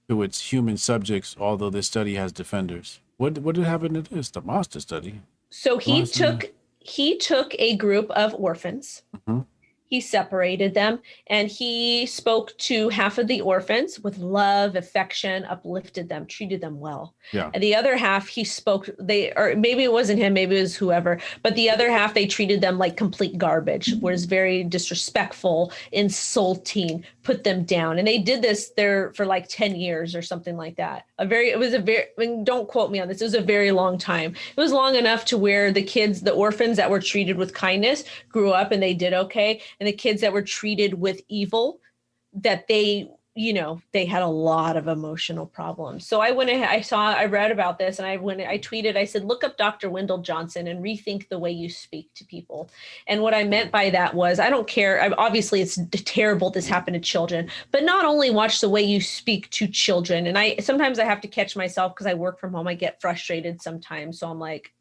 to its human subjects, although this study has defenders. What did happen to this? The Monster Study. So he took a group of orphans. Mm-hmm. He separated them, and he spoke to half of the orphans with love, affection, uplifted them, treated them well. Yeah. And the other half, or maybe it wasn't him, maybe it was whoever, but the other half, they treated them like complete garbage, was very disrespectful, insulting, put them down. And they did this there for like 10 years or something like that. Don't quote me on this. It was a very long time. It was long enough to where the orphans that were treated with kindness grew up and they did okay. And the kids that were treated with evil, that they had a lot of emotional problems. So I read about this, and I tweeted, I said, look up Dr. Wendell Johnson and rethink the way you speak to people. And what I meant by that was, I don't care. Obviously it's terrible this happened to children, but not only watch the way you speak to children. And sometimes I have to catch myself because I work from home. I get frustrated sometimes. So I'm like,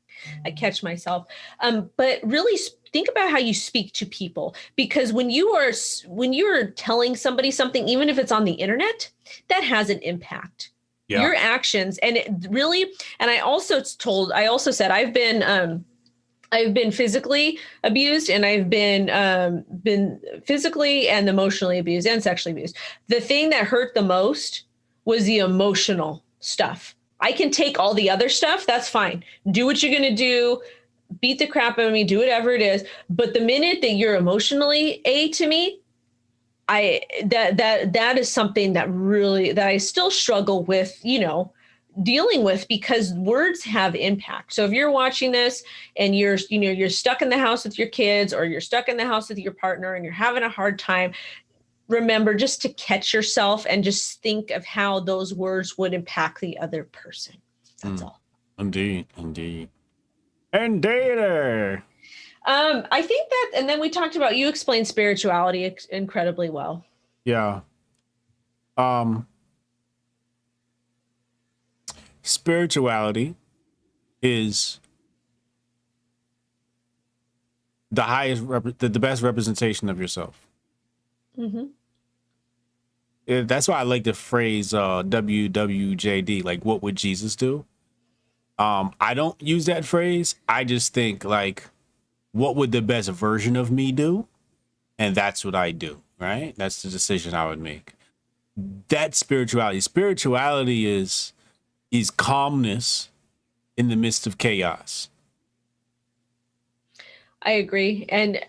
I catch myself. But really think about how you speak to people, because when you're telling somebody something, even if it's on the internet, that has an impact. Yeah. Your actions, and it really. And I also said I've been physically abused, and I've been physically and emotionally abused and sexually abused. The thing that hurt the most was the emotional stuff. I can take all the other stuff. That's fine. Do what you're going to do. Beat the crap out of me. Do whatever it is. But the minute that you're emotionally to me, that is something that I still struggle with, dealing with, because words have impact. So if you're watching this and you're stuck in the house with your kids, or you're stuck in the house with your partner and you're having a hard time, remember just to catch yourself and just think of how those words would impact the other person. That's all. Indeed. I think that, and then we talked about, you explained spirituality incredibly well. Yeah. Spirituality is the highest, the best representation of yourself. Mm-hmm. That's why I like the phrase WWJD, like, what would Jesus do? I don't use that phrase. I just think, like, what would the best version of me do? And that's what I do, right? That's the decision I would make. That's spirituality. Spirituality is calmness in the midst of chaos. I agree. And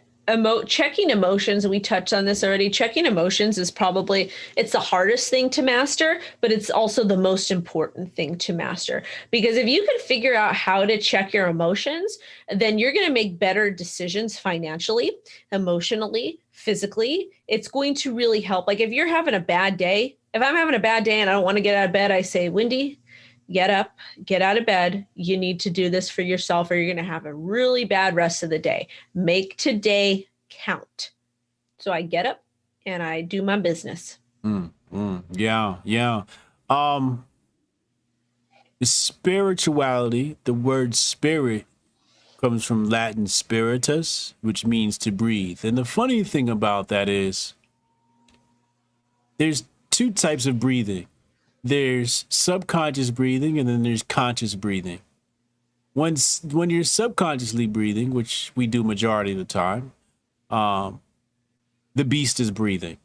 checking emotions, and we touched on this already, checking emotions is probably, it's the hardest thing to master, but it's also the most important thing to master. Because if you can figure out how to check your emotions, then you're going to make better decisions financially, emotionally, physically. It's going to really help. Like if you're having a bad day, if I'm having a bad day and I don't want to get out of bed, I say, Wendy, get up, get out of bed. You need to do this for yourself, or you're going to have a really bad rest of the day. Make today count. So I get up and I do my business. Yeah. Spirituality, the word spirit comes from Latin spiritus, which means to breathe. And the funny thing about that is there's two types of breathing. There's subconscious breathing, and then there's conscious breathing. When you're subconsciously breathing, which we do majority of the time, the beast is breathing.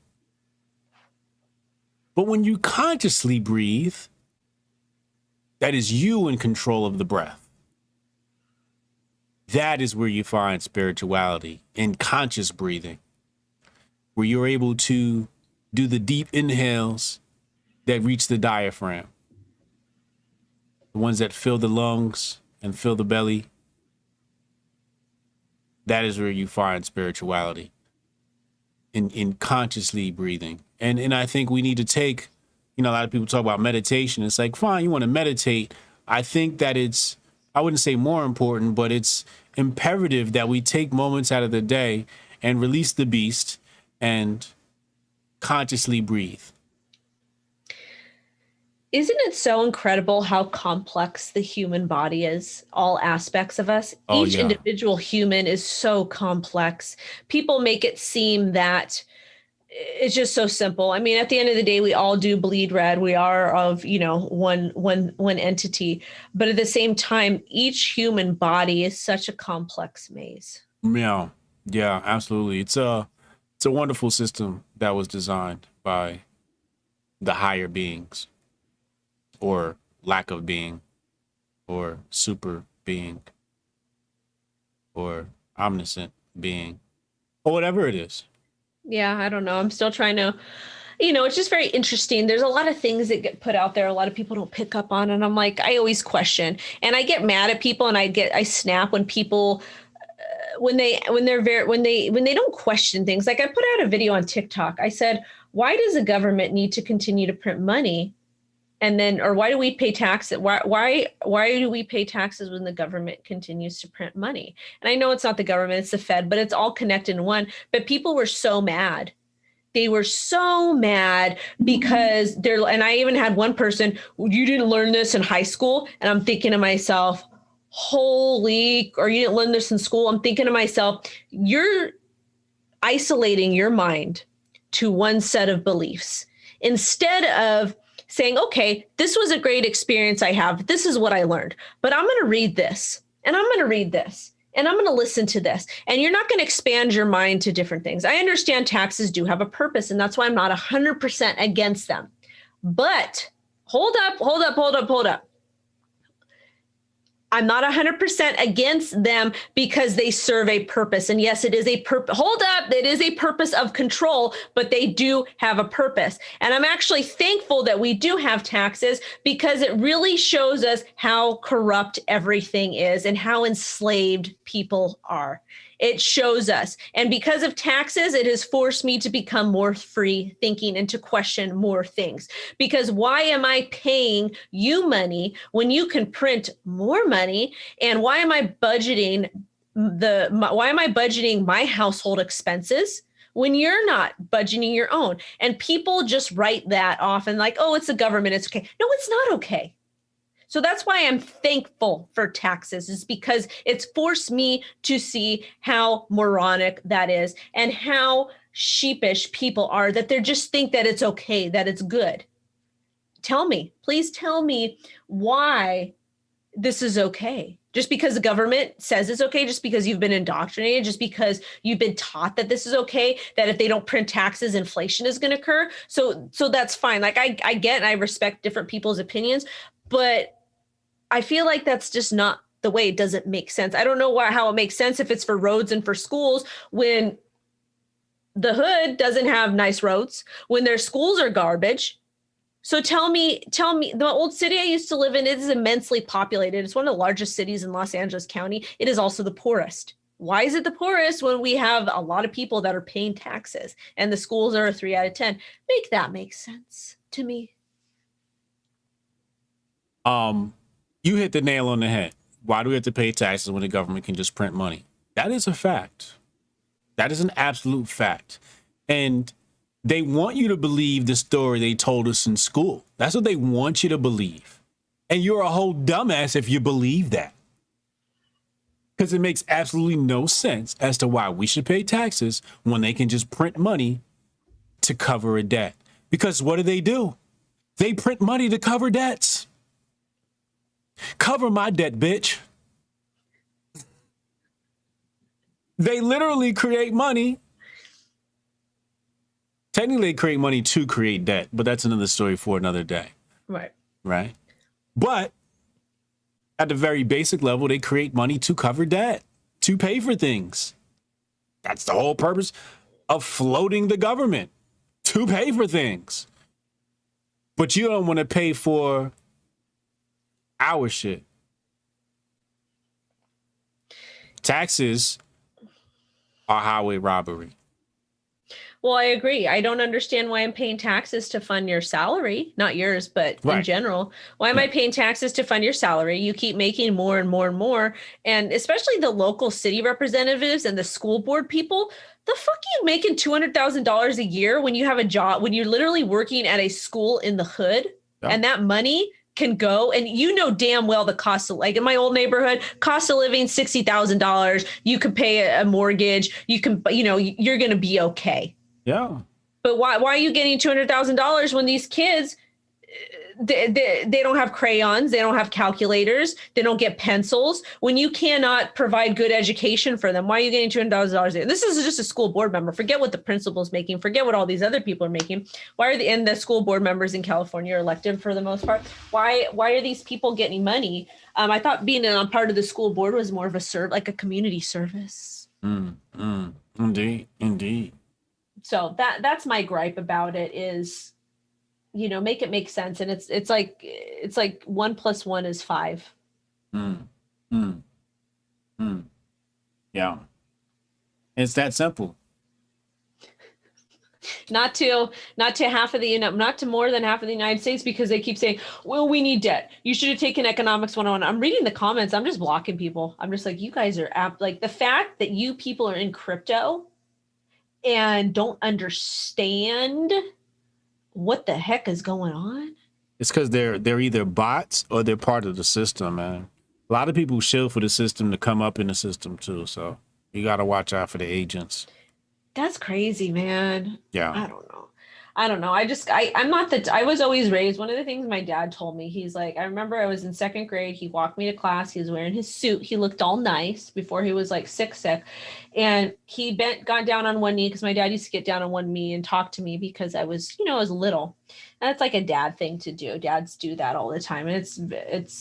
But when you consciously breathe, that is you in control of the breath. That is where you find spirituality, in conscious breathing, where you're able to do the deep inhales that reach the diaphragm. The ones that fill the lungs and fill the belly. That is where you find spirituality. In consciously breathing. And I think we need to take, a lot of people talk about meditation. It's like, fine, you want to meditate. I think that it's, I wouldn't say more important, but it's imperative that we take moments out of the day and release the beast and consciously breathe. Isn't it so incredible how complex the human body is, all aspects of us? Each individual human is so complex. People make it seem that it's just so simple. I mean, at the end of the day, we all do bleed red. We are of, one entity. But at the same time, each human body is such a complex maze. Yeah, absolutely. It's a wonderful system that was designed by the higher beings. Or lack of being, or super being, or omniscient being, or whatever it is. Yeah, I don't know. I'm still trying to, it's just very interesting. There's a lot of things that get put out there. A lot of people don't pick up on, and I'm like, I always question, and I get mad at people, and I snap when people, when they don't question things. Like I put out a video on TikTok. I said, why does the government need to continue to print money? And then, or why do we pay taxes? Why do we pay taxes when the government continues to print money? And I know it's not the government, it's the Fed, but it's all connected in one. But people were so mad. They were so mad because and I even had one person, you didn't learn this in high school. And I'm thinking to myself, or you didn't learn this in school. I'm thinking to myself, you're isolating your mind to one set of beliefs instead of saying, okay, this was a great experience I have. This is what I learned, but I'm going to read this and I'm going to read this and I'm going to listen to this. And you're not going to expand your mind to different things. I understand taxes do have a purpose, and that's why I'm not 100% against them. But hold up. I'm not 100% against them because they serve a purpose. And yes, it is a purpose. Hold up. It is a purpose of control, but they do have a purpose. And I'm actually thankful that we do have taxes because it really shows us how corrupt everything is and how enslaved people are. It shows us. And because of taxes, it has forced me to become more free thinking and to question more things. Because why am I paying you money when you can print more money? And why am I budgeting my household expenses when you're not budgeting your own? And people just write that off and like, oh, it's the government, it's okay. No, it's not okay. So that's why I'm thankful for taxes, is because it's forced me to see how moronic that is and how sheepish people are, that they just think that it's okay, that it's good. Please tell me why this is okay. Just because the government says it's okay, just because you've been indoctrinated, just because you've been taught that this is okay, that if they don't print taxes, inflation is going to occur. So that's fine. Like I get and I respect different people's opinions, but I feel like that's just not the way. It doesn't make sense. I don't know how it makes sense if it's for roads and for schools when the hood doesn't have nice roads, when their schools are garbage. So tell me, the old city I used to live in, it is immensely populated. It's one of the largest cities in Los Angeles County. It is also the poorest. Why is it the poorest when we have a lot of people that are paying taxes and the schools are a 3 out of 10? Make that make sense to me. You hit the nail on the head. Why do we have to pay taxes when the government can just print money? That is a fact. That is an absolute fact. And they want you to believe the story they told us in school. That's what they want you to believe. And you're a whole dumbass if you believe that. Because it makes absolutely no sense as to why we should pay taxes when they can just print money to cover a debt. Because what do? They print money to cover debts. Cover my debt, bitch. They literally create money. Technically, they create money to create debt, but that's another story for another day. Right. But at the very basic level, they create money to cover debt, to pay for things. That's the whole purpose of floating the government, to pay for things. But you don't want to pay for our shit. Taxes are highway robbery. Well, I agree. I don't understand why I'm paying taxes to fund your salary, not yours, but in general. Why am I paying taxes to fund your salary? You keep making more and more and more. And especially the local city representatives and the school board people, the fuck are you making $200,000 a year when you have a job, when you're literally working at a school in the hood and that money can go, and you know damn well the cost of, like in my old neighborhood, cost of living $60,000. You could pay a mortgage. You can, you know, you're going to be okay. Yeah. But why are you getting $200,000 when these kids, they don't have crayons, they don't have calculators, they don't get pencils? When you cannot provide good education for them, why are you getting $200,000? This is just a school board member. Forget what the principal's making. Forget what all these other people are making. Why are the school board members in California are elected for the most part? Why are these people getting money? I thought being a part of the school board was more of like a community service. Indeed. So that's my gripe about it is, you know, make it make sense. And it's like 1 + 1 is 5. Yeah. It's that simple. Not to half of the, not to more than half of the United States, because they keep saying, well, we need debt. You should have taken economics 101. I'm reading the comments. I'm just blocking people. I'm just like, you guys are like the fact that you people are in crypto and don't understand what the heck is going on. It's because they're either bots or they're part of the system, man. A lot of people shill for the system to come up in the system too. So you got to watch out for the agents. That's crazy, man. Yeah. I don't know. I was always raised. One of the things my dad told me, he's like, I remember I was in 2nd grade. He walked me to class. He was wearing his suit. He looked all nice before he was like sick. And he got down on one knee, because my dad used to get down on one knee and talk to me because I was little. And that's like a dad thing to do. Dads do that all the time. And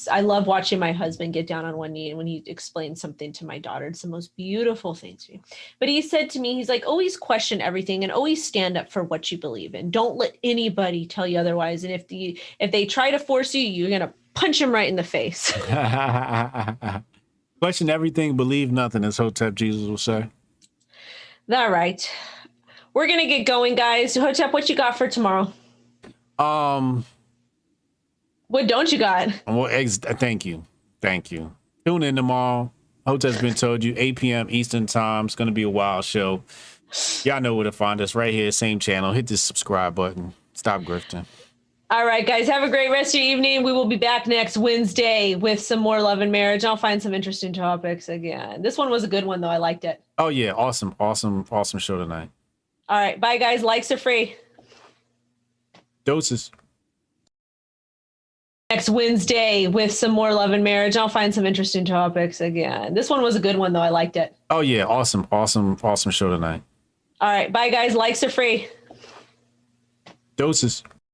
I love watching my husband get down on one knee. And when he explains something to my daughter, it's the most beautiful thing to me. But he said to me, he's like, always question everything and always stand up for what you believe in. Don't let anybody tell you otherwise. And if they try to force you, you're going to punch them right in the face. Question everything, believe nothing, as Hotep Jesus will say. All right. We're going to get going, guys. Hotep, what you got for tomorrow? What don't you got? Well, thank you. Tune in tomorrow. Hotep's been told you, 8 p.m. Eastern time. It's going to be a wild show. Y'all know where to find us, right here, same channel. Hit this subscribe button. Stop grifting. All right, guys, have a great rest of your evening. We will be back next Wednesday with some more love and marriage. I'll find some interesting topics again. This one was a good one, though. I liked it. Oh, yeah. Awesome show tonight. All right. Bye, guys. Likes are free. Doses. Next Wednesday with some more love and marriage. I'll find some interesting topics again. This one was a good one, though. I liked it. Oh, yeah. Awesome show tonight. All right. Bye, guys. Likes are free. Doses.